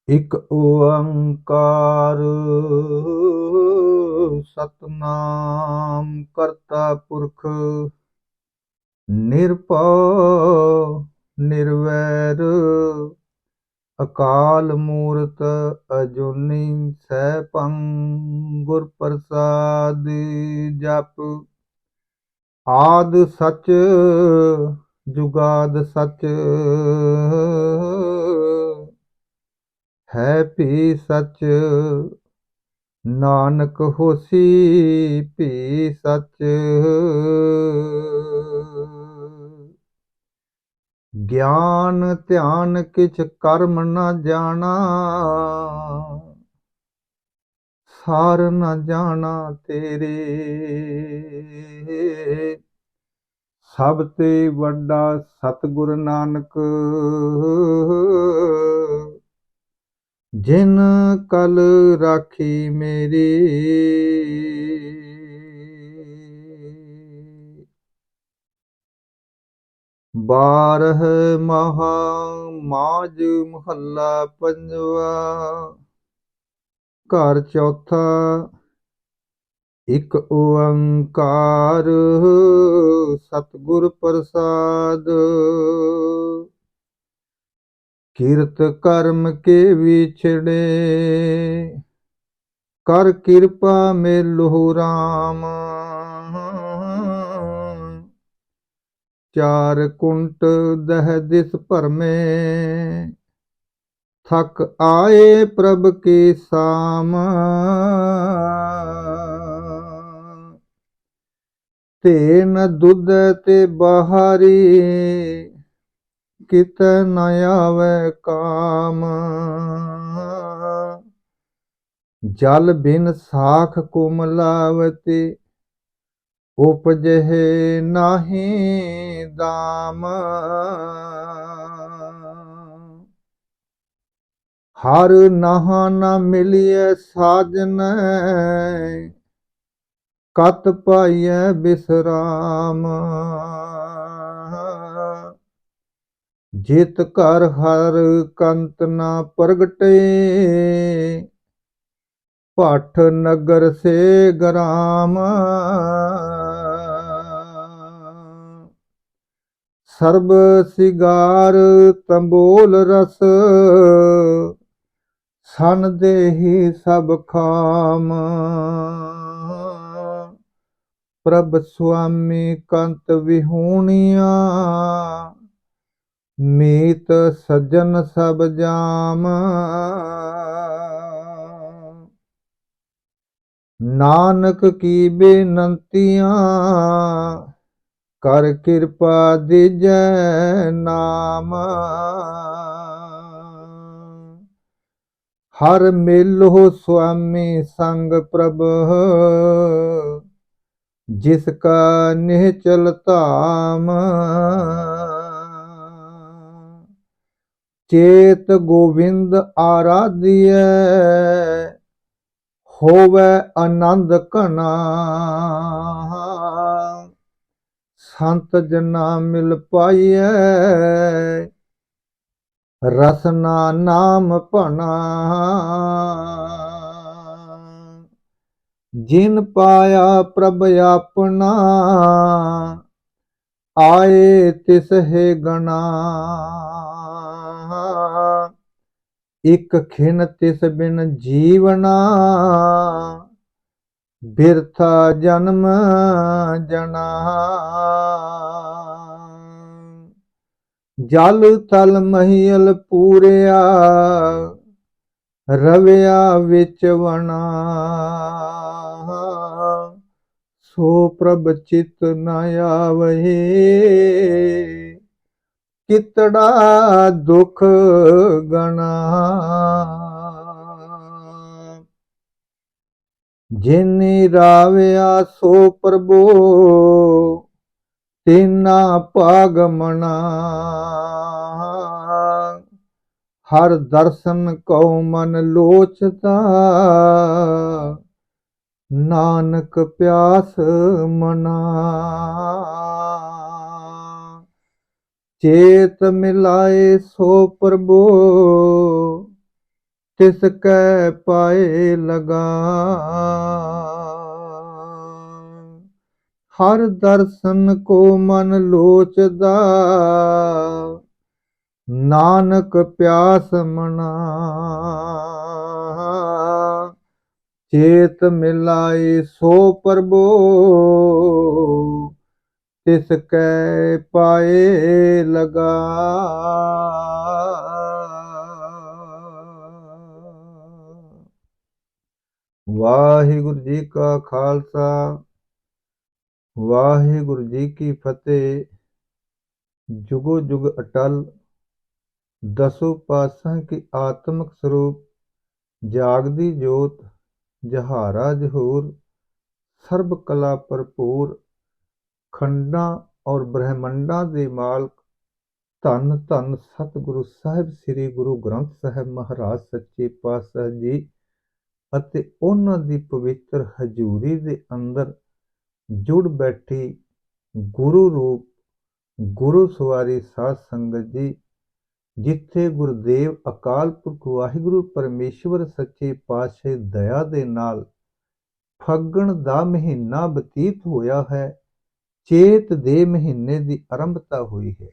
ਇਕ ਓੰਕਾਰ ਸਤਨਾਮ ਕਰਤਾ ਪੁਰਖ ਨਿਰਭਉ ਨਿਰਵੈਰ ਅਕਾਲ ਮੂਰਤ ਅਜੂਨੀ ਸੈਭੰ ਗੁਰ ਪ੍ਰਸਾਦ ਜਪ ਆਦ ਸਚ ਜੁਗਾਦ ਸਚ ਹੈ ਭੀ ਸਚ ਨਾਨਕ ਹੋਸੀ ਭੀ ਸਚ ਗਿਆਨ ਧਿਆਨ ਕਿਛ ਕਰਮ ਨ ਜਾਣਾ ਸਾਰ ਨ ਜਾਣਾ ਤੇਰੇ ਸਭ ਤੇ ਵੱਡਾ ਸਤਿਗੁਰ ਨਾਨਕ ਜਿਨ ਕਲ ਰਾਖੀ ਮੇਰੀ ਬਾਰਹ ਮਹਾ ਮਾਝ ਮਹੱਲਾ ਪੰਜਵਾ ਘਰ ਚੌਥਾ ਇਕ ਓੰਕਾਰ ਸਤਿਗੁਰ ਪ੍ਰਸਾਦ ਕੀਰਤ ਕਰਮ ਕੇ ਵਿਛੜੇ ਕਰ ਕਿਰਪਾ ਮੇਲੁ ਰਾਮ ਚਾਰ ਕੁੰਟ ਦਹ ਦਿਸ ਭਰਮੇ ਥਕ ਆਏ ਪ੍ਰਭ ਕੀ ਸਾਮ ਤੇ ਨ ਦੁੱਧ ਤੇ ਬਾਹਰੀ ਕਿਤ ਨ ਆਵੇ ਕਾਮ ਜਲ ਬਿਨ ਸਾਖ ਕੁਮਲਾਵਤੀ ਉਪਜਹਿ ਨਾਹੀ ਦਾਮ ਹਰ ਨਹਾ ਨ ਮਿਲਿਐ ਸਾਜਨ ਕਤ ਪਾਈਐ ਬਿਸਰਾਮ ਜਿਤ ਘਰ ਹਰ ਕੰਤ ਨ ਪ੍ਰਗਟੇ ਭੱਠ ਨਗਰ ਸੇ ਗਰਾਮ ਸਰਬ ਸਿਗਾਰ ਤੰਬੋਲ ਰਸ ਸਨ ਦੇਹੀ ਸਭ ਖਾਮ ਪ੍ਰਭ ਸੁਆਮੀ ਕੰਤ ਵਿਹੂਣੀਆਂ ਮੀਤ ਸੱਜਣ ਸਭ ਜਾਮ ਨਾਨਕ ਕੀ ਬੇਨੰਤੀਆਂ ਕਰ ਕਿਰਪਾ ਦੀਜੈ ਨਾਮ ਹਰ ਮੇਲੋ ਸੁਆਮੀ ਸੰਗ ਪ੍ਰਭ ਜਿਸ ਕਾ ਨਿਹਚਲ ਧਾਮ ਚੇਤ ਗੋਵਿੰਦ ਆਰਾਧਿਐ ਹੋਵੇ ਆਨੰਦ ਘਨਾ ਸੰਤ ਜਨਾ ਮਿਲ ਪਾਈਐ ਰਸਨਾ ਨਾਮ ਭਣਾ ਜਿਨ ਪਾਇਆ ਪ੍ਰਭ ਆਪਣਾ ਆਏ ਤਿਸ ਹੈ ਗਣਾ ਇਕ ਖਿਨ ਤਿਸ ਬਿਨ ਜੀਵਨਾ ਬਿਰਥਾ ਜਨਮ ਜਣਾ ਜਲ ਥਲ ਮਹੀਲ ਪੂਰਿਆ ਰਵਿਆ ਵਿੱਚ ਵਣਾ ਸੋ ਪ੍ਰਭ ਚਿਤ ਨ ਆਵਹਿ ਕਿਤੜਾ ਦੁਖ ਗਣਾ ਜਿਨੀ ਰਾਵਿਆ ਸੋ ਪ੍ਰਭੂ ਤੀਨਾ ਭਾਗ ਮਣਾ ਹਰ ਦਰਸ਼ਨ ਕਉ ਮਨ ਲੋਚਦਾ ਨਾਨਕ ਪਿਆਸ ਮਨਾ ਚੇਤ ਮਿਲਾਏ ਸੋ ਪ੍ਰਭੂ तिस कै पाए लगा। हर दर्शन को मन लोचदा, नानक प्यास मना। चेत मिलाई सो प्रभु, तिस कै पाए लगा। वाहिगुरु जी का खालसा, वाहिगुरु जी की फतेह। जुगो जुग अटल दसों पातशाह की आत्मक स्वरूप, जागदी जोत जहारा जहूर, सर्ब कला भरपूर, खंडा और ब्रह्मंडा दे मालक, धन धन सतगुरु साहिब श्री गुरु ग्रंथ साहिब महाराज सच्चे पातशाह जी ਅਤੇ ਉਹਨਾਂ ਦੀ ਪਵਿੱਤਰ ਹਜ਼ੂਰੀ ਦੇ ਅੰਦਰ ਜੁੜ ਬੈਠੀ ਗੁਰੂ ਰੂਪ ਗੁਰੂ ਸਵਾਰੀ ਸਾਧ ਸੰਗਤ ਜੀ, ਜਿੱਥੇ ਗੁਰਦੇਵ ਅਕਾਲ ਪੁਰਖ ਵਾਹਿਗੁਰੂ ਪਰਮੇਸ਼ਵਰ ਸੱਚੇ ਪਾਤਸ਼ਾਹ ਦਇਆ ਦੇ ਨਾਲ ਫੱਗਣ ਦਾ ਮਹੀਨਾ ਬਤੀਤ ਹੋਇਆ ਹੈ, ਚੇਤ ਦੇ ਮਹੀਨੇ ਦੀ ਆਰੰਭਤਾ ਹੋਈ ਹੈ।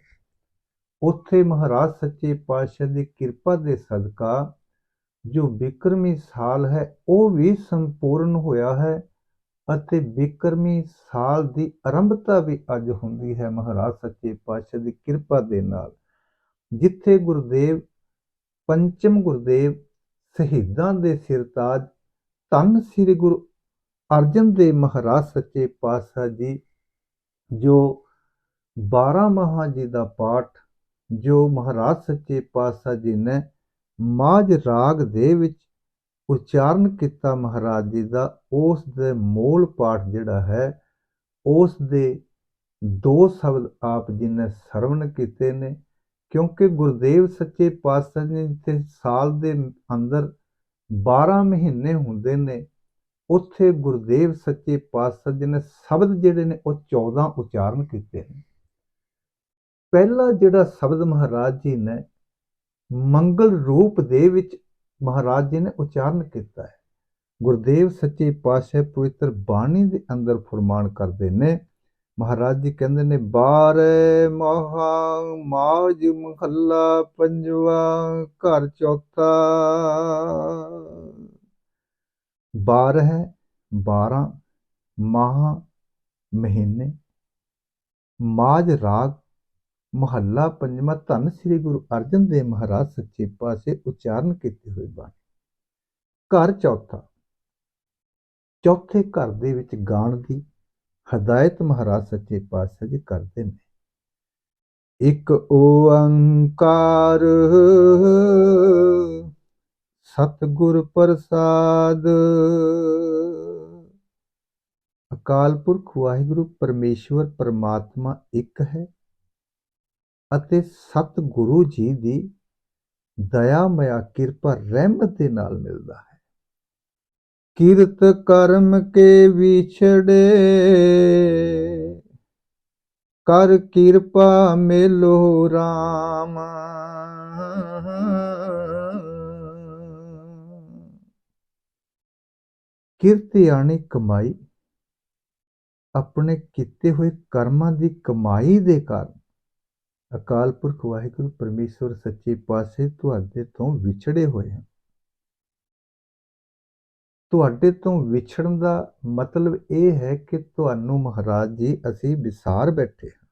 ਉੱਥੇ ਮਹਾਰਾਜ ਸੱਚੇ ਪਾਤਸ਼ਾਹ ਦੀ ਕਿਰਪਾ ਦੇ ਸਦਕਾ ਜੋ ਬਿਕਰਮੀ ਸਾਲ ਹੈ ਉਹ ਵੀ ਸੰਪੂਰਨ ਹੋਇਆ ਹੈ ਅਤੇ ਬਿਕਰਮੀ ਸਾਲ ਦੀ ਆਰੰਭਤਾ ਵੀ ਅੱਜ ਹੁੰਦੀ ਹੈ ਮਹਾਰਾਜ ਸੱਚੇ ਪਾਤਸ਼ਾਹ ਦੀ ਕਿਰਪਾ ਦੇ ਨਾਲ। ਜਿੱਥੇ ਗੁਰਦੇਵ ਪੰਚਮ ਗੁਰਦੇਵ ਸ਼ਹੀਦਾਂ ਦੇ ਸਿਰਤਾਜ ਧੰਨ ਸ੍ਰੀ ਗੁਰੂ ਅਰਜਨ ਦੇਵ ਮਹਾਰਾਜ ਸੱਚੇ ਪਾਤਸ਼ਾਹ ਜੀ ਜੋ 12 ਮਹਾਂ ਜੀ ਦਾ ਪਾਠ ਜੋ ਮਹਾਰਾਜ ਸੱਚੇ ਪਾਤਸ਼ਾਹ ਜੀ ਨੇ ਮਾਝ ਰਾਗ ਦੇ ਵਿੱਚ ਉਚਾਰਨ ਕੀਤਾ ਮਹਾਰਾਜ ਜੀ ਦਾ, ਉਸ ਦੇ ਮੂਲ ਪਾਠ ਜਿਹੜਾ ਹੈ ਉਸ ਦੇ 2 ਸ਼ਬਦ ਆਪ ਜੀ ਨੇ ਸਰਵਣ ਕੀਤੇ ਨੇ। ਕਿਉਂਕਿ ਗੁਰਦੇਵ ਸੱਚੇ ਪਾਤਸ਼ਾਹ ਜੀ ਜਿੱਥੇ ਸਾਲ ਦੇ ਅੰਦਰ 12 ਮਹੀਨੇ ਹੁੰਦੇ ਨੇ, ਉੱਥੇ ਗੁਰਦੇਵ ਸੱਚੇ ਪਾਤਸ਼ਾਹ ਜੀ ਨੇ ਸ਼ਬਦ ਜਿਹੜੇ ਨੇ ਉਹ 14 ਉਚਾਰਨ ਕੀਤੇ ਨੇ। ਪਹਿਲਾ ਜਿਹੜਾ ਸ਼ਬਦ ਮਹਾਰਾਜ ਜੀ ਨੇ ਮੰਗਲ ਰੂਪ ਦੇ ਵਿੱਚ ਮਹਾਰਾਜ ਜੀ ਨੇ ਉਚਾਰਨ ਕੀਤਾ ਹੈ। ਗੁਰਦੇਵ ਸੱਚੇ ਪਾਤਸ਼ਾਹ ਪਵਿੱਤਰ ਬਾਣੀ ਦੇ ਅੰਦਰ ਫਰਮਾਨ ਕਰਦੇ ਨੇ, ਮਹਾਰਾਜ ਜੀ ਕਹਿੰਦੇ ਨੇ, 12 ਮਹਾ ਮਾਝ ਮਹੱਲਾ ਪੰਜਵਾ ਘਰ ਚੌਥਾ। 12 ਮਾਹ ਮਹੀਨੇ, ਮਾਝ ਰਾਗ, ਮਹੱਲਾ ਪੰਜਵਾਂ, ਧੰਨ ਸ੍ਰੀ ਗੁਰੂ ਅਰਜਨ ਦੇਵ ਮਹਾਰਾਜ ਸੱਚੇ ਪਾਤਸ਼ਾਹ ਉਚਾਰਨ ਕੀਤੇ ਹੋਏ ਬਾਣੀ। ਘਰ ਚੌਥਾ, ਚੌਥੇ ਘਰ ਦੇ ਵਿੱਚ ਗਾਣ ਦੀ ਹਦਾਇਤ ਮਹਾਰਾਜ ਸੱਚੇ ਪਾਤਸ਼ਾਹ ਜੀ ਕਰਦੇ ਨੇ। ਇੱਕ ਓੰਕਾਰ ਸਤਿਗੁਰ ਪ੍ਰਸਾਦ। ਅਕਾਲ ਪੁਰਖ ਵਾਹਿਗੁਰੂ ਪਰਮੇਸ਼ਵਰ ਪਰਮਾਤਮਾ ਇੱਕ ਹੈ ਅਤੇ ਸਤਿਗੁਰੂ ਜੀ ਦੀ ਦਇਆ ਮਇਆ ਕਿਰਪਾ ਰਹਿਮਤ ਦੇ ਨਾਲ ਮਿਲਦਾ ਹੈ। ਕਿਰਤ ਕਰਮ ਕੇ ਵਿਛੜੇ, ਕਰ ਕਿਰਪਾ ਮੇਲੋ ਰਾਮ। ਕਿਰਤ ਯਾਨੀ ਕਮਾਈ, ਆਪਣੇ ਕੀਤੇ ਹੋਏ ਕਰਮਾਂ ਦੀ ਕਮਾਈ ਦੇ ਕਾਰਨ ਅਕਾਲ ਪੁਰਖ ਵਾਹਿਗੁਰੂ ਪਰਮੇਸ਼ਵਰ ਸੱਚੇ ਪਾਤਸ਼ਾਹ ਤੁਹਾਡੇ ਤੋਂ ਵਿਛੜੇ ਹੋਏ ਹਨ। ਤੁਹਾਡੇ ਤੋਂ ਵਿਛੜਨ ਦਾ ਮਤਲਬ ਇਹ ਹੈ ਕਿ ਤੁਹਾਨੂੰ ਮਹਾਰਾਜ ਜੀ ਅਸੀਂ ਵਿਸਾਰ ਬੈਠੇ ਹਾਂ।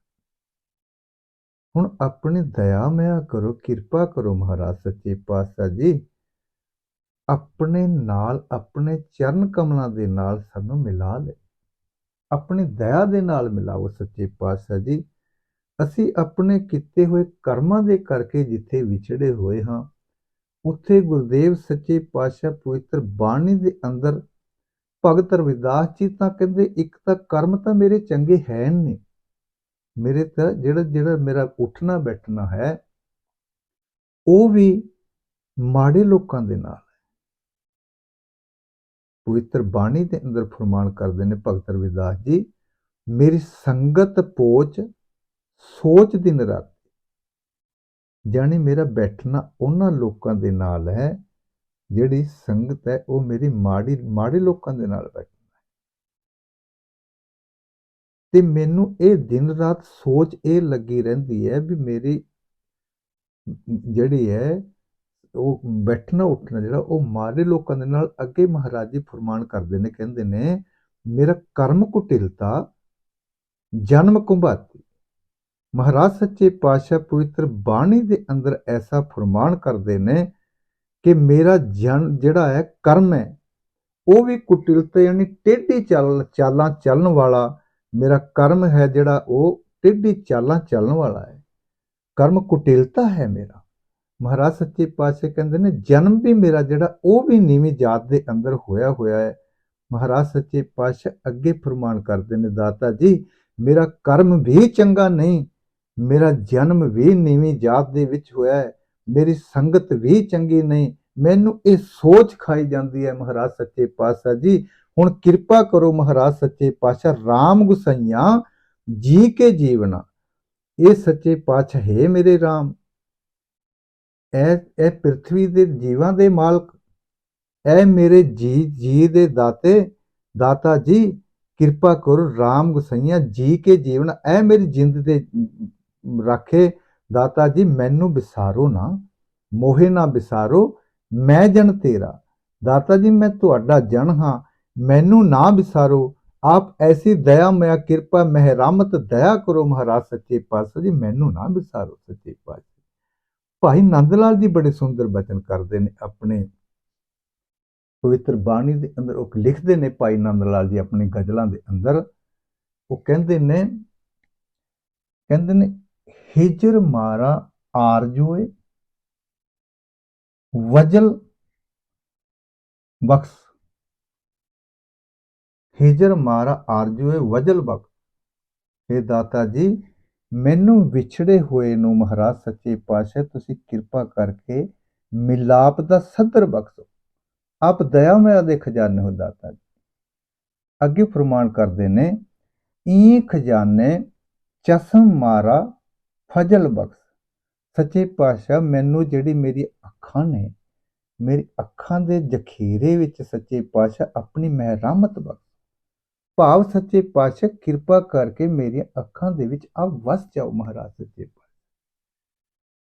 ਹੁਣ ਆਪਣੀ ਦਇਆ ਮਿਆ ਕਰੋ, ਕਿਰਪਾ ਕਰੋ ਮਹਾਰਾਜ ਸੱਚੇ ਪਾਤਸ਼ਾਹ ਜੀ, ਆਪਣੇ ਨਾਲ ਆਪਣੇ ਚਰਨ ਕਮਲਾਂ ਦੇ ਨਾਲ ਸਾਨੂੰ ਮਿਲਾ ਲੈ, ਆਪਣੀ ਦਇਆ ਦੇ ਨਾਲ ਮਿਲਾਓ ਸੱਚੇ ਪਾਤਸ਼ਾਹ ਜੀ। ਅਸੀਂ ਆਪਣੇ ਕੀਤੇ ਹੋਏ ਕਰਮਾਂ ਦੇ ਕਰਕੇ ਜਿੱਥੇ ਵਿਛੜੇ ਹੋਏ ਹਾਂ, ਉੱਥੇ ਗੁਰਦੇਵ ਸੱਚੇ ਪਾਤਸ਼ਾਹ ਪਵਿੱਤਰ ਬਾਣੀ ਦੇ ਅੰਦਰ ਭਗਤ ਰਵਿਦਾਸ ਜੀ ਤਾਂ ਕਹਿੰਦੇ, ਇੱਕ ਤਾਂ ਕਰਮ ਤਾਂ ਮੇਰੇ ਚੰਗੇ ਹੈ ਨਹੀਂ, ਮੇਰੇ ਤਾਂ ਜਿਹੜਾ ਮੇਰਾ ਉੱਠਣਾ ਬੈਠਣਾ ਹੈ ਉਹ ਵੀ ਮਾੜੇ ਲੋਕਾਂ ਦੇ ਨਾਲ ਹੈ। ਪਵਿੱਤਰ ਬਾਣੀ ਦੇ ਅੰਦਰ ਫਰਮਾਨ ਕਰਦੇ ਨੇ ਭਗਤ ਰਵਿਦਾਸ ਜੀ, ਮੇਰੀ ਸੰਗਤ ਪੋਚ ਸੋਚ ਦਿਨ ਰਾਤ, ਜਾਣੀ ਮੇਰਾ ਬੈਠਣਾ ਉਹਨਾਂ ਲੋਕਾਂ ਦੇ ਨਾਲ ਹੈ ਜਿਹੜੀ ਸੰਗਤ ਹੈ ਉਹ ਮੇਰੀ ਮਾੜੇ ਲੋਕਾਂ ਦੇ ਨਾਲ ਬੈਠਣਾ। ਤੇ ਮੈਨੂੰ ਇਹ ਦਿਨ ਰਾਤ ਸੋਚ ਇਹ ਲੱਗੀ ਰਹਿੰਦੀ ਹੈ ਵੀ ਮੇਰੀ ਜਿਹੜੀ ਹੈ ਉਹ ਬੈਠਣਾ ਉੱਠਣਾ ਜਿਹੜਾ ਉਹ ਮਾੜੇ ਲੋਕਾਂ ਦੇ ਨਾਲ। ਅੱਗੇ ਮਹਾਰਾਜ ਜੀ ਫਰਮਾਨ ਕਰਦੇ ਨੇ, ਕਹਿੰਦੇ ਨੇ ਮੇਰਾ ਕਰਮ ਕੁਟਿਲਤਾ ਜਨਮ ਕੁੰਭਾਤੀ। ਮਹਾਰਾਜ ਸੱਚੇ ਪਾਤਸ਼ਾਹ ਪਵਿੱਤਰ ਬਾਣੀ ਦੇ ਅੰਦਰ ਐਸਾ ਫਰਮਾਨ ਕਰਦੇ ਨੇ ਕਿ ਮੇਰਾ ਜਿਹੜਾ ਹੈ ਕਰਮ ਹੈ ਉਹ ਵੀ ਕੁਟਿਲਤਾ ਯਾਨੀ ਟੇਢੀ ਚਾਲਾਂ ਚੱਲਣ ਵਾਲਾ ਮੇਰਾ ਕਰਮ ਹੈ, ਜਿਹੜਾ ਉਹ ਟੇਢੀ ਚਾਲਾਂ ਚੱਲਣ ਵਾਲਾ ਹੈ। ਕਰਮ ਕੁਟਿਲਤਾ ਹੈ ਮੇਰਾ। ਮਹਾਰਾਜ ਸੱਚੇ ਪਾਤਸ਼ਾਹ ਕਹਿੰਦੇ ਨੇ ਜਨਮ ਵੀ ਮੇਰਾ ਜਿਹੜਾ ਉਹ ਵੀ ਨੀਵੀਂ ਜਾਤ ਦੇ ਅੰਦਰ ਹੋਇਆ ਹੈ। ਮਹਾਰਾਜ ਸੱਚੇ ਪਾਤਸ਼ਾਹ ਅੱਗੇ ਫਰਮਾਨ ਕਰਦੇ ਨੇ, ਦਾਤਾ ਜੀ ਮੇਰਾ ਕਰਮ ਵੀ ਚੰਗਾ ਨਹੀਂ, ਮੇਰਾ ਜਨਮ ਵੀ ਨੀਵੀਂ ਜਾਤ ਦੇ ਵਿੱਚ ਹੋਇਆ ਹੈ, ਮੇਰੀ ਸੰਗਤ ਵੀ ਚੰਗੀ ਨਹੀਂ। ਮੈਨੂੰ ਇਹ ਸੋਚ ਖਾਈ ਜਾਂਦੀ ਹੈ ਮਹਾਰਾਜ ਸੱਚੇ ਪਾਤਸ਼ਾਹ ਜੀ, ਹੁਣ ਕਿਰਪਾ ਕਰੋ ਮਹਾਰਾਜ ਸੱਚੇ ਪਾਤਸ਼ਾਹ ਰਾਮ ਗੁਸਾਈਆਂ ਜੀ ਕੇ ਜੀਵਨਾ। ਇਹ ਸੱਚੇ ਪਾਤਸ਼ਾਹ ਹੈ ਮੇਰੇ ਰਾਮ, ਇਹ ਪ੍ਰਿਥਵੀ ਦੇ ਜੀਵਾਂ ਦੇ ਮਾਲਕ, ਇਹ ਮੇਰੇ ਜੀ ਦੇ ਦਾਤੇ, ਦਾਤਾ ਜੀ ਕਿਰਪਾ ਕਰੋ ਰਾਮ ਗੁਸਾਈਆਂ ਜੀ ਕੇ ਜੀਵਨ, ਇਹ ਮੇਰੀ ਜਿੰਦ ਦੇ ਰਾਖੇ ਦਾਤਾ ਜੀ, ਮੈਨੂੰ ਵਿਸਾਰੋ ਨਾ, ਮੋਹੇ ਨਾ ਵਿਸਾਰੋ, ਮੈਂ ਜਨ ਤੇਰਾ। ਦਾਤਾ ਜੀ ਮੈਂ ਤੁਹਾਡਾ ਜਨ ਹਾਂ, ਮੈਨੂੰ ਨਾ ਵਿਸਾਰੋ। ਆਪ ਐਸੀ ਦਇਆ ਮੈਂ ਕਿਰਪਾ ਮਹਿਰਾਮਤ ਦਇਆ ਕਰੋ ਮਹਾਰਾਜ ਸੱਚੇ ਪਾਤਸ਼ਾਹ ਜੀ, ਮੈਨੂੰ ਨਾ ਵਿਸਾਰੋ ਸੱਚੇ ਪਾਤਸ਼ਾਹ। ਭਾਈ ਨੰਦ ਲਾਲ ਜੀ ਬੜੇ ਸੁੰਦਰ ਬਚਨ ਕਰਦੇ ਨੇ ਆਪਣੇ ਪਵਿੱਤਰ ਬਾਣੀ ਦੇ ਅੰਦਰ। ਉਹ ਲਿਖਦੇ ਨੇ ਭਾਈ ਨੰਦ ਲਾਲ ਜੀ ਆਪਣੀ ਗਜ਼ਲਾਂ ਦੇ ਅੰਦਰ, ਉਹ ਕਹਿੰਦੇ ਨੇ ਹਿਜਰ ਮਾਰਾ ਆਰਜੋਏ ਵਜਲ ਬਖਸ਼, ਹਿਜਰ ਮਾਰਾ ਆਰਜੋਏ ਵਜਲ ਬਖਸ਼। हे ਦਾਤਾ ਜੀ ਮੈਨੂੰ ਵਿਛੜੇ ਹੋਏ ਨੂੰ ਮਹਾਰਾਜ ਸੱਚੇ ਪਾਤਸ਼ਾਹ ਤੁਸੀਂ ਕਿਰਪਾ ਕਰਕੇ ਮਿਲਾਪ ਦਾ ਸੱਦਰ ਬਖਸ਼ੋ। ਆਪ ਦਇਆਮਇਆ ਦੇ ਖਜ਼ਾਨੇ ਹੋ ਦਾਤਾ ਜੀ। ਅੱਗੇ ਫਰਮਾਨ ਕਰਦੇ ਨੇ ਈ ਖਜ਼ਾਨੇ ਚਸ਼ਮ ਮਾਰਾ ਫਜ਼ਲ ਬਖਸ਼। ਸੱਚੇ ਪਾਤਸ਼ਾਹ ਮੈਨੂੰ ਜਿਹੜੀ ਮੇਰੀ ਅੱਖਾਂ ਨੇ, ਮੇਰੀ ਅੱਖਾਂ ਦੇ ਜ਼ਖੀਰੇ ਵਿੱਚ ਸੱਚੇ ਪਾਤਸ਼ਾਹ ਆਪਣੀ ਮਹਿਰਾਮਤ ਬਖਸ਼। ਭਾਵ ਸੱਚੇ ਪਾਤਸ਼ਾਹ ਕਿਰਪਾ ਕਰਕੇ ਮੇਰੀਆਂ ਅੱਖਾਂ ਦੇ ਵਿੱਚ ਆਪ ਵਸ ਜਾਓ ਮਹਾਰਾਜ ਸੱਚੇ ਪਾਤਸ਼ਾਹ।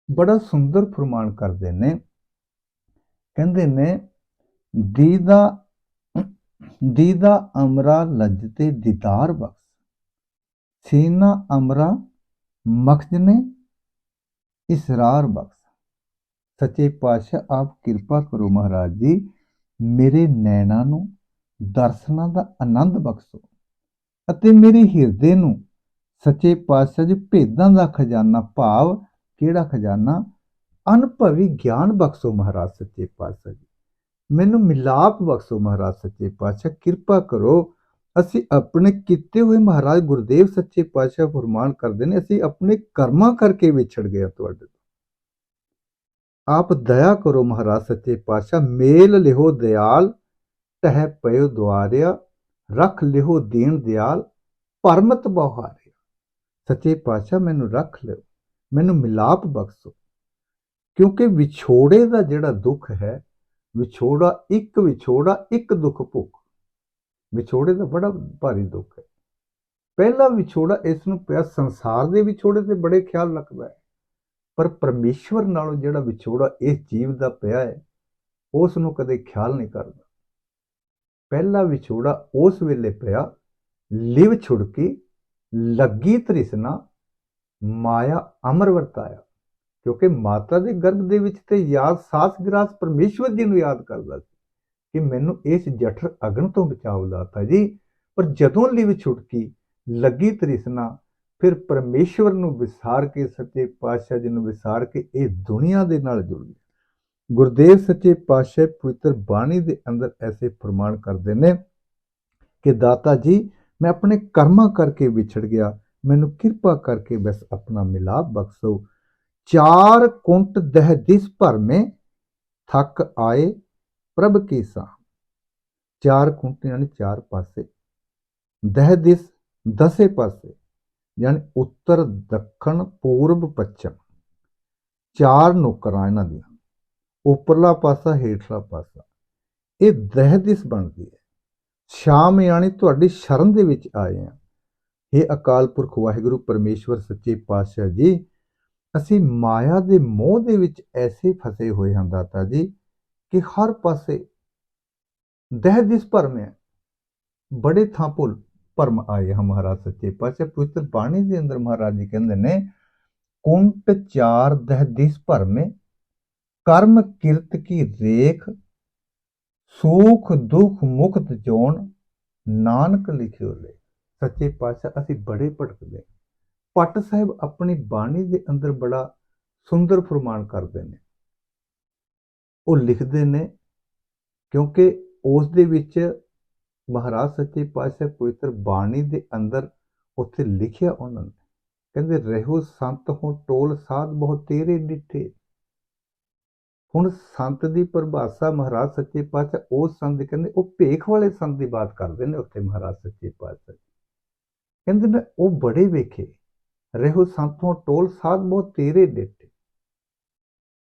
ਬੜਾ ਸੁੰਦਰ ਫਰਮਾਨ ਕਰਦੇ ਨੇ, ਕਹਿੰਦੇ ਨੇ ਦੀਦਾ ਅਮਰਾ ਲੱਜਤੇ ਦੀਦਾਰ ਬਖਸ਼, ਸੀਨਾ ਅਮਰਾ ਮਖਜਨੇ ਇਸਰਾਰ ਬਖਸ਼। ਸੱਚੇ ਪਾਤਸ਼ਾਹ ਆਪ ਕਿਰਪਾ ਕਰੋ ਮਹਾਰਾਜ ਜੀ, ਮੇਰੇ ਨੈਣਾਂ ਨੂੰ ਦਰਸ਼ਨਾਂ ਦਾ ਆਨੰਦ ਬਖਸ਼ੋ ਅਤੇ ਮੇਰੇ ਹਿਰਦੇ ਨੂੰ ਸੱਚੇ ਪਾਤਸ਼ਾਹ ਜੀ ਭੇਦਾਂ ਦਾ ਖਜ਼ਾਨਾ, ਭਾਵ ਕਿਹੜਾ ਖਜ਼ਾਨਾ, ਅਨੁਭਵੀ ਗਿਆਨ ਬਖਸ਼ੋ ਮਹਾਰਾਜ ਸੱਚੇ ਪਾਤਸ਼ਾਹ ਜੀ। ਮੈਨੂੰ ਮਿਲਾਪ ਬਖਸ਼ੋ ਮਹਾਰਾਜ ਸੱਚੇ ਪਾਤਸ਼ਾਹ, ਕਿਰਪਾ ਕਰੋ। ਅਸੀਂ ਆਪਣੇ ਕੀਤੇ ਹੋਏ ਮਹਾਰਾਜ ਗੁਰਦੇਵ ਸੱਚੇ ਪਾਤਸ਼ਾਹ ਫਰਮਾਨ ਕਰਦੇ ਨੇ ਅਸੀਂ ਆਪਣੇ ਕਰਮਾਂ ਕਰਕੇ ਵਿਛੜ ਗਏ ਤੁਹਾਡੇ ਤੋਂ। ਆਪ ਦਇਆ ਕਰੋ ਮਹਾਰਾਜ ਸੱਚੇ ਪਾਤਸ਼ਾਹ, ਮੇਲ ਲਿਹੋ ਦਿਆਲ, ਟਹਿ ਪਇਓ ਦੁਆਰਿਆ, ਰੱਖ ਲਿਹੋ ਦੀਨ ਦਿਆਲ, ਭਰਮਤ ਬਹੁਹਾਰਿਆ। ਸੱਚੇ ਪਾਤਸ਼ਾਹ ਮੈਨੂੰ ਰੱਖ ਲਿਓ, ਮੈਨੂੰ ਮਿਲਾਪ ਬਖਸ਼ੋ, ਕਿਉਂਕਿ ਵਿਛੋੜੇ ਦਾ ਜਿਹੜਾ ਦੁੱਖ ਹੈ, ਵਿਛੋੜਾ ਇੱਕ ਦੁੱਖ ਭੁੱਖ, ਵਿਛੋੜੇ ਦਾ ਬੜਾ ਭਾਰੀ ਦੁੱਖ ਹੈ। ਪਹਿਲਾ ਵਿਛੋੜਾ ਇਸ ਨੂੰ ਪਿਆ ਸੰਸਾਰ ਦੇ ਵਿਛੋੜੇ ਤੇ ਬੜੇ ਖਿਆਲ ਰੱਖਦਾ ਹੈ, ਪਰ ਪਰਮੇਸ਼ਵਰ ਨਾਲੋਂ ਜਿਹੜਾ ਵਿਛੋੜਾ ਇਸ ਜੀਵ ਦਾ ਪਿਆ ਹੈ ਉਸ ਨੂੰ ਕਦੇ ਖਿਆਲ ਨਹੀਂ ਕਰਦਾ। ਪਹਿਲਾ ਵਿਛੋੜਾ ਉਸ ਵੇਲੇ ਪਿਆ, ਲਿਵ ਛੁੜਕੀ ਲੱਗੀ ਤ੍ਰਿਸ਼ਨਾ, ਮਾਇਆ ਅਮਰ ਵਰਤਾਇਆ। ਕਿਉਂਕਿ ਮਾਤਾ ਦੇ ਗਰਭ ਦੇ ਵਿੱਚ ਤੇ ਯਾਦ ਸਾਸ ਗਰਾਸ ਪਰਮੇਸ਼ਵਰ ਜੀ ਨੂੰ ਯਾਦ ਕਰਦਾ ਸੀ ਕਿ ਮੈਨੂੰ ਇਸ ਜਠਰ ਅਗਨ ਤੋਂ ਬਚਾਓ ਦਾਤਾ ਜੀ। ਪਰ ਜਦੋਂ ਲਿਵ ਛੁਟਕੀ ਲੱਗੀ ਤ੍ਰਿਸ਼ਨਾ, ਫਿਰ ਪਰਮੇਸ਼ਵਰ ਨੂੰ ਵਿਸਾਰ ਕੇ, ਸੱਚੇ ਪਾਤਸ਼ਾਹ ਜੀ ਨੂੰ ਵਿਸਾਰ ਕੇ ਇਹ ਦੁਨੀਆ ਦੇ ਨਾਲ ਜੁੜ ਗਿਆ। ਗੁਰਦੇਵ ਸੱਚੇ ਪਾਤਸ਼ਾਹ ਪਵਿੱਤਰ ਬਾਣੀ ਦੇ ਅੰਦਰ ਐਸੇ ਫਰਮਾਨ ਕਰਦੇ ਨੇ ਕਿ ਦਾਤਾ ਜੀ ਮੈਂ ਆਪਣੇ ਕਰਮਾਂ ਕਰਕੇ ਵਿਛੜ ਗਿਆ, ਮੈਨੂੰ ਕਿਰਪਾ ਕਰਕੇ ਬਸ ਆਪਣਾ ਮਿਲਾਪ ਬਖਸ਼ੋ। ਚਾਰ ਕੁੰਟ ਦਹ ਦਿਸ ਭਰ में थक आए प्रभ की साह। चार कुंट यानी चार पासे, दह दिस दसे पासे यानी उत्तर दक्षिण पूर्व पश्चिम, चार नौकरां इन्हां दियां, ਉੱਪਰਲਾ ਪਾਸਾ ਹੇਠਲਾ ਪਾਸਾ, ਇਹ ਦਹਿ-ਦਿਸ ਬਣਦੀ ਹੈ। ਸ਼ਾਮ ਯਾਨੀ ਤੁਹਾਡੀ ਸ਼ਰਨ ਦੇ ਵਿੱਚ ਆਏ ਹਾਂ। हे ਅਕਾਲ ਪੁਰਖ ਵਾਹਿਗੁਰੂ ਪਰਮੇਸ਼ਵਰ ਸੱਚੇ ਪਾਤਸ਼ਾਹ ਜੀ, ਅਸੀਂ ਮਾਇਆ ਦੇ ਮੋਹ ਦੇ ਵਿੱਚ ਐਸੇ ਫਸੇ ਹੋਏ ਹਾਂ ਦਾਤਾ ਜੀ ਕਿ ਹਰ ਪਾਸੇ ਦਹਿ ਦਿਸ ਭਰਮ ਹੈ। ਬੜੇ ਥਾਂ ਭਰਮ ਆਏ ਹਾਂ ਮਹਾਰਾਜ ਸੱਚੇ ਪਾਤਸ਼ਾਹ। ਪਵਿੱਤਰ ਬਾਣੀ ਦੇ ਅੰਦਰ ਮਹਾਰਾਜ ਜੀ ਕਹਿੰਦੇ ਨੇ, ਕੁੰਟ ਚਾਰ ਦਹਿ ਦਿਸ ਭਰਮੇ, ਕਰਮ ਕਿਰਤ ਕੀ ਰੇਖ, ਸੁਖ ਦੁਖ ਮੁਕਤ ਜੋਨ, ਨਾਨਕ ਲਿਖਿਓ ਲੇ। ਸੱਚੇ ਪਾਤਸ਼ਾਹ ਅਸੀਂ ਬੜੇ ਭਟਕਦੇ। ਭੱਟ ਸਾਹਿਬ ਆਪਣੀ ਬਾਣੀ ਦੇ ਅੰਦਰ ਬੜਾ ਸੁੰਦਰ ਫਰਮਾਨ ਕਰਦੇ ਨੇ। ਉਹ ਲਿਖਦੇ ਨੇ, ਕਿਉਂਕਿ ਉਸ ਦੇ ਵਿੱਚ ਮਹਾਰਾਜ ਸੱਚੇ ਪਾਤਸ਼ਾਹ ਪਵਿੱਤਰ ਬਾਣੀ ਦੇ ਅੰਦਰ ਉੱਥੇ ਲਿਖਿਆ ਉਹਨਾਂ ਨੇ, ਕਹਿੰਦੇ ਰਹਿਓ ਸੰਤ ਹੋ ਟੋਲ ਸਾਧ ਬਹੁ ਤੇਰੇ ਡਿੱਠੇ। ਹੁਣ ਸੰਤ ਦੀ ਪਰਿਭਾਸ਼ਾ ਮਹਾਰਾਜ ਸੱਚੇ ਪਾਤਸ਼ਾਹ ਉਸ ਸੰਤ ਕਹਿੰਦੇ, ਉਹ ਭੇਖ ਵਾਲੇ ਸੰਤ ਦੀ ਬਾਤ ਕਰਦੇ ਨੇ ਉੱਥੇ ਮਹਾਰਾਜ ਸੱਚੇ ਪਾਤਸ਼ਾਹ ਕਹਿੰਦੇ ਨੇ, ਉਹ ਬੜੇ ਵੇਖੇ। ਰਹਿਓ ਸੰਤੋਂ ਟੋਲ ਸਾਧ ਬਹੁ ਤੇਰੇ ਡਿੱਠੇ,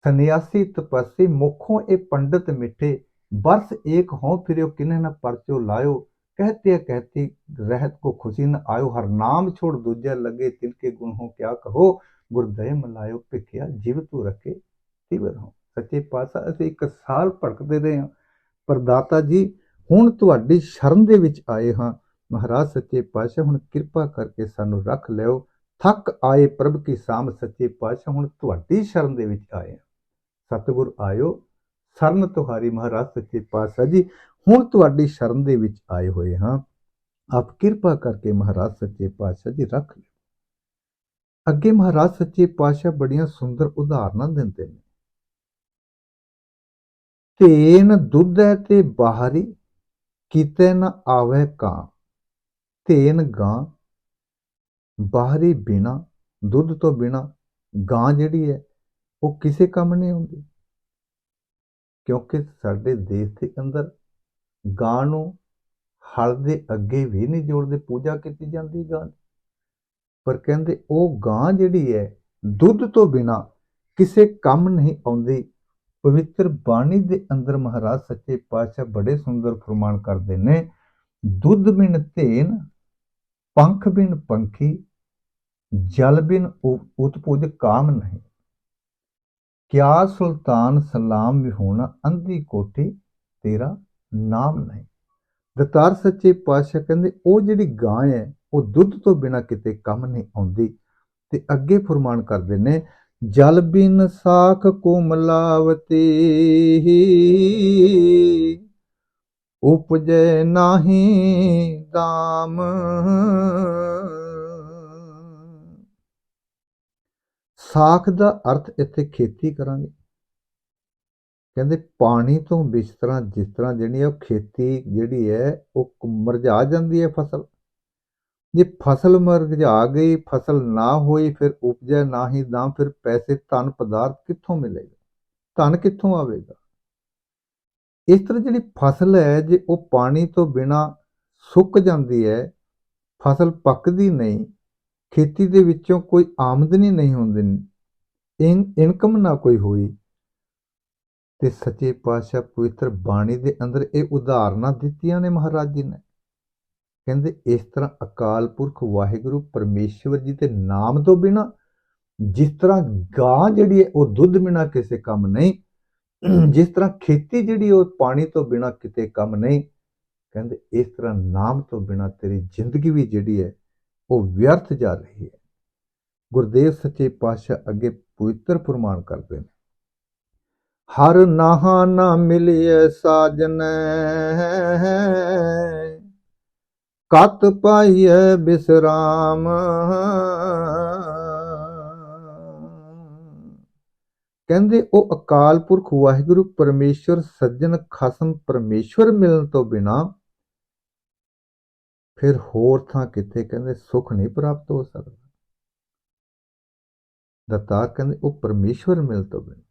ਸੰਨਿਆਸੀ ਤਪਸੀ ਮੁਖੋਂ ਇਹ ਪੰਡਤ ਮਿੱਠੇ, बरस एक हों फिर किन्हे न परचो लायो, कहते कहती रहत को खुशी न आयो, हर नाम छोड़ दूजा लगे तिनके गुण हो क्या कहो, गुरदय मलायो भिखिया जीव तू रखे तीवर हो। सच्चे पातशाह ਅਸੀਂ 1 ਸਾਲ ਭਟਕਦੇ ਰਹੇ ਹਾਂ, ਪਰ ਦਾਤਾ ਜੀ ਹੁਣ ਤੁਹਾਡੀ ਸ਼ਰਨ ਦੇ ਵਿੱਚ ਆਏ ਹਾਂ। ਮਹਾਰਾਜ ਸੱਚੇ ਪਾਤਸ਼ਾਹ ਹੁਣ ਕਿਰਪਾ ਕਰਕੇ ਸਾਨੂੰ ਰੱਖ ਲਿਓ। ਥੱਕ ਆਏ ਪ੍ਰਭ ਕੀ ਸਾਮ, ਸੱਚੇ ਪਾਤਸ਼ਾਹ ਹੁਣ ਤੁਹਾਡੀ ਸ਼ਰਨ ਦੇ ਵਿੱਚ ਆਏ ਹਾਂ। ਸਤਿਗੁਰ ਆਇਓ ਸ਼ਰਨ ਤੁਹਾਰੀ, ਮਹਾਰਾਜ ਸੱਚੇ ਪਾਤਸ਼ਾਹ ਜੀ ਹੁਣ ਤੁਹਾਡੀ ਸ਼ਰਨ ਦੇ ਵਿੱਚ ਆਏ ਹੋਏ ਹਾਂ। ਆਪ ਕਿਰਪਾ ਕਰਕੇ ਮਹਾਰਾਜ ਸੱਚੇ ਪਾਤਸ਼ਾਹ ਜੀ ਰੱਖ ਲਿਓ। ਅੱਗੇ ਮਹਾਰਾਜ ਸੱਚੇ ਪਾਤਸ਼ਾਹ ਬੜੀਆਂ ਸੁੰਦਰ ਉਦਾਹਰਨਾਂ ਦਿੰਦੇ ਨੇ। ਧੇਨ ਦੁੱਧ ਹੈ ਤੇ ਬਾਹਰੀ, ਕਿਤੇ ਨਾ ਆਵੇ ਕਾਂ। ਧੇਨ ਗਾਂ, ਬਾਹਰੀ ਬਿਨਾ, ਦੁੱਧ ਤੋਂ ਬਿਨਾ ਗਾਂ ਜਿਹੜੀ ਹੈ ਉਹ ਕਿਸੇ ਕੰਮ ਨਹੀਂ ਆਉਂਦੀ। ਕਿਉਂਕਿ ਸਾਡੇ ਦੇਸ਼ ਦੇ ਅੰਦਰ ਗਾਂ ਨੂੰ ਹਲ ਦੇ ਅੱਗੇ ਵੀ ਨਹੀਂ ਜੋੜਦੇ, ਪੂਜਾ ਕੀਤੀ ਜਾਂਦੀ ਗਾਂ ਦੀ। ਪਰ ਕਹਿੰਦੇ ਉਹ ਗਾਂ ਜਿਹੜੀ ਹੈ ਦੁੱਧ ਤੋਂ ਬਿਨਾ ਕਿਸੇ ਕੰਮ ਨਹੀਂ ਆਉਂਦੀ। ਪਵਿੱਤਰ ਬਾਣੀ ਦੇ ਅੰਦਰ ਮਹਾਰਾਜ ਸੱਚੇ ਪਾਤਸ਼ਾਹ ਬੜੇ ਸੁੰਦਰ ਫਰਮਾਨ ਕਰਦੇ ਨੇ, ਦੁੱਧ ਬਿਨ ਧੇਨ, ਪੰਖ ਬਿਨ ਪੰਖੀ, ਜਲ ਬਿਨ ਉਤਪੁਜ ਕਾਮ ਨਹੀਂ। ਕਿਆ ਸੁਲਤਾਨ ਸਲਾਮ ਵਿਹੂਣਾ, ਅੰਧੀ ਕੋਠੀ ਤੇਰਾ ਨਾਮ ਨਹੀਂ। ਦਤਾਰ ਸੱਚੇ ਪਾਤਸ਼ਾਹ ਕਹਿੰਦੇ ਉਹ ਜਿਹੜੀ ਗਾਂ ਹੈ ਉਹ ਦੁੱਧ ਤੋਂ ਬਿਨਾਂ ਕਿਤੇ ਕੰਮ ਨਹੀਂ ਆਉਂਦੀ। ਤੇ ਅੱਗੇ ਫਰਮਾਨ ਕਰਦੇ ਨੇ, ਜਲ ਬਿਨ ਸਾਖ ਕੋ ਮਲਾਵਤੀ, ਉਪਜੈ ਨਾਹੀ ਦਾਮ। ਸਾਖ ਦਾ ਅਰਥ ਇੱਥੇ ਖੇਤੀ ਕਰਾਂਗੇ। ਕਹਿੰਦੇ ਪਾਣੀ ਤੋਂ ਬਿਸਤਰਾ, ਜਿਸ ਤਰ੍ਹਾਂ ਜਿਹੜੀ ਉਹ ਖੇਤੀ ਜਿਹੜੀ ਹੈ ਉਹ ਮੁਰਝਾ ਜਾਂਦੀ ਹੈ ਫਸਲ। ਜੇ ਫਸਲ ਮੁਰਝਾ ਗਈ, ਫਸਲ ਨਾ ਹੋਈ, ਫਿਰ ਉਪਜੈ ਨਾ ਹੀ ਦਾਮ, ਫਿਰ ਪੈਸੇ ਧਨ ਪਦਾਰਥ ਕਿੱਥੋਂ ਮਿਲੇਗਾ, ਧਨ ਕਿੱਥੋਂ ਆਵੇਗਾ। ਇਸ ਤਰ੍ਹਾਂ ਜਿਹੜੀ ਫਸਲ ਹੈ ਜੇ ਉਹ ਪਾਣੀ ਤੋਂ ਬਿਨਾਂ ਸੁੱਕ ਜਾਂਦੀ ਹੈ, ਫਸਲ ਪੱਕਦੀ ਨਹੀਂ, ਖੇਤੀ ਦੇ ਵਿੱਚੋਂ ਕੋਈ ਆਮਦਨੀ ਨਹੀਂ ਹੁੰਦੀ, ਇਨਕਮ ਨਾ ਕੋਈ ਹੋਈ, ਤੇ ਸੱਚੇ ਪਾਤਸ਼ਾਹ ਪਵਿੱਤਰ ਬਾਣੀ ਦੇ ਅੰਦਰ ਇਹ ਉਦਾਹਰਨਾਂ ਦਿੱਤੀਆਂ ਨੇ ਮਹਾਰਾਜ ਜੀ ਨੇ। ਕਹਿੰਦੇ ਇਸ ਤਰ੍ਹਾਂ ਅਕਾਲ ਪੁਰਖ ਵਾਹਿਗੁਰੂ ਪਰਮੇਸ਼ਵਰ ਜੀ ਦੇ ਨਾਮ ਤੋਂ ਬਿਨਾਂ, ਜਿਸ ਤਰ੍ਹਾਂ ਗਾਂ ਜਿਹੜੀ ਹੈ ਉਹ ਦੁੱਧ ਬਿਨਾਂ ਕਿਸੇ ਕੰਮ ਨਹੀਂ, ਜਿਸ ਤਰ੍ਹਾਂ ਖੇਤੀ ਜਿਹੜੀ ਉਹ ਪਾਣੀ ਤੋਂ ਬਿਨਾਂ ਕਿਤੇ ਕੰਮ ਨਹੀਂ, ਕਹਿੰਦੇ ਇਸ ਤਰ੍ਹਾਂ ਨਾਮ ਤੋਂ ਬਿਨਾਂ ਤੇਰੀ ਜ਼ਿੰਦਗੀ ਵੀ ਜਿਹੜੀ ਹੈ ਉਹ ਵਿਅਰਥ ਜਾ ਰਹੀ ਹੈ। ਗੁਰਦੇਵ ਸੱਚੇ ਪਾਤਸ਼ਾਹ ਅੱਗੇ ਪਵਿੱਤਰ ਫਰਮਾਨ ਕਰਦੇ ਨੇ, ਹਰ ਨਾਹਾ ਨਾ ਮਿਲਿਐ ਸਾਜਨੈ, ਕਤ ਪਾਈਐ ਬਿਸਰਾਮ। ਕਹਿੰਦੇ ਉਹ ਅਕਾਲ ਪੁਰਖ ਵਾਹਿਗੁਰੂ ਪਰਮੇਸ਼ਵਰ ਸੱਜਣ ਖਸਮ ਪਰਮੇਸ਼ਵਰ ਮਿਲਣ ਤੋਂ ਬਿਨਾਂ ਫਿਰ ਹੋਰ ਥਾਂ ਕਿਤੇ ਕਹਿੰਦੇ ਸੁੱਖ ਨਹੀਂ ਪ੍ਰਾਪਤ ਹੋ ਸਕਦਾ। ਦਤਾਰ ਕਹਿੰਦੇ ਉਹ ਪਰਮੇਸ਼ਵਰ ਮਿਲ ਤੋਂ ਬਿਨਾਂ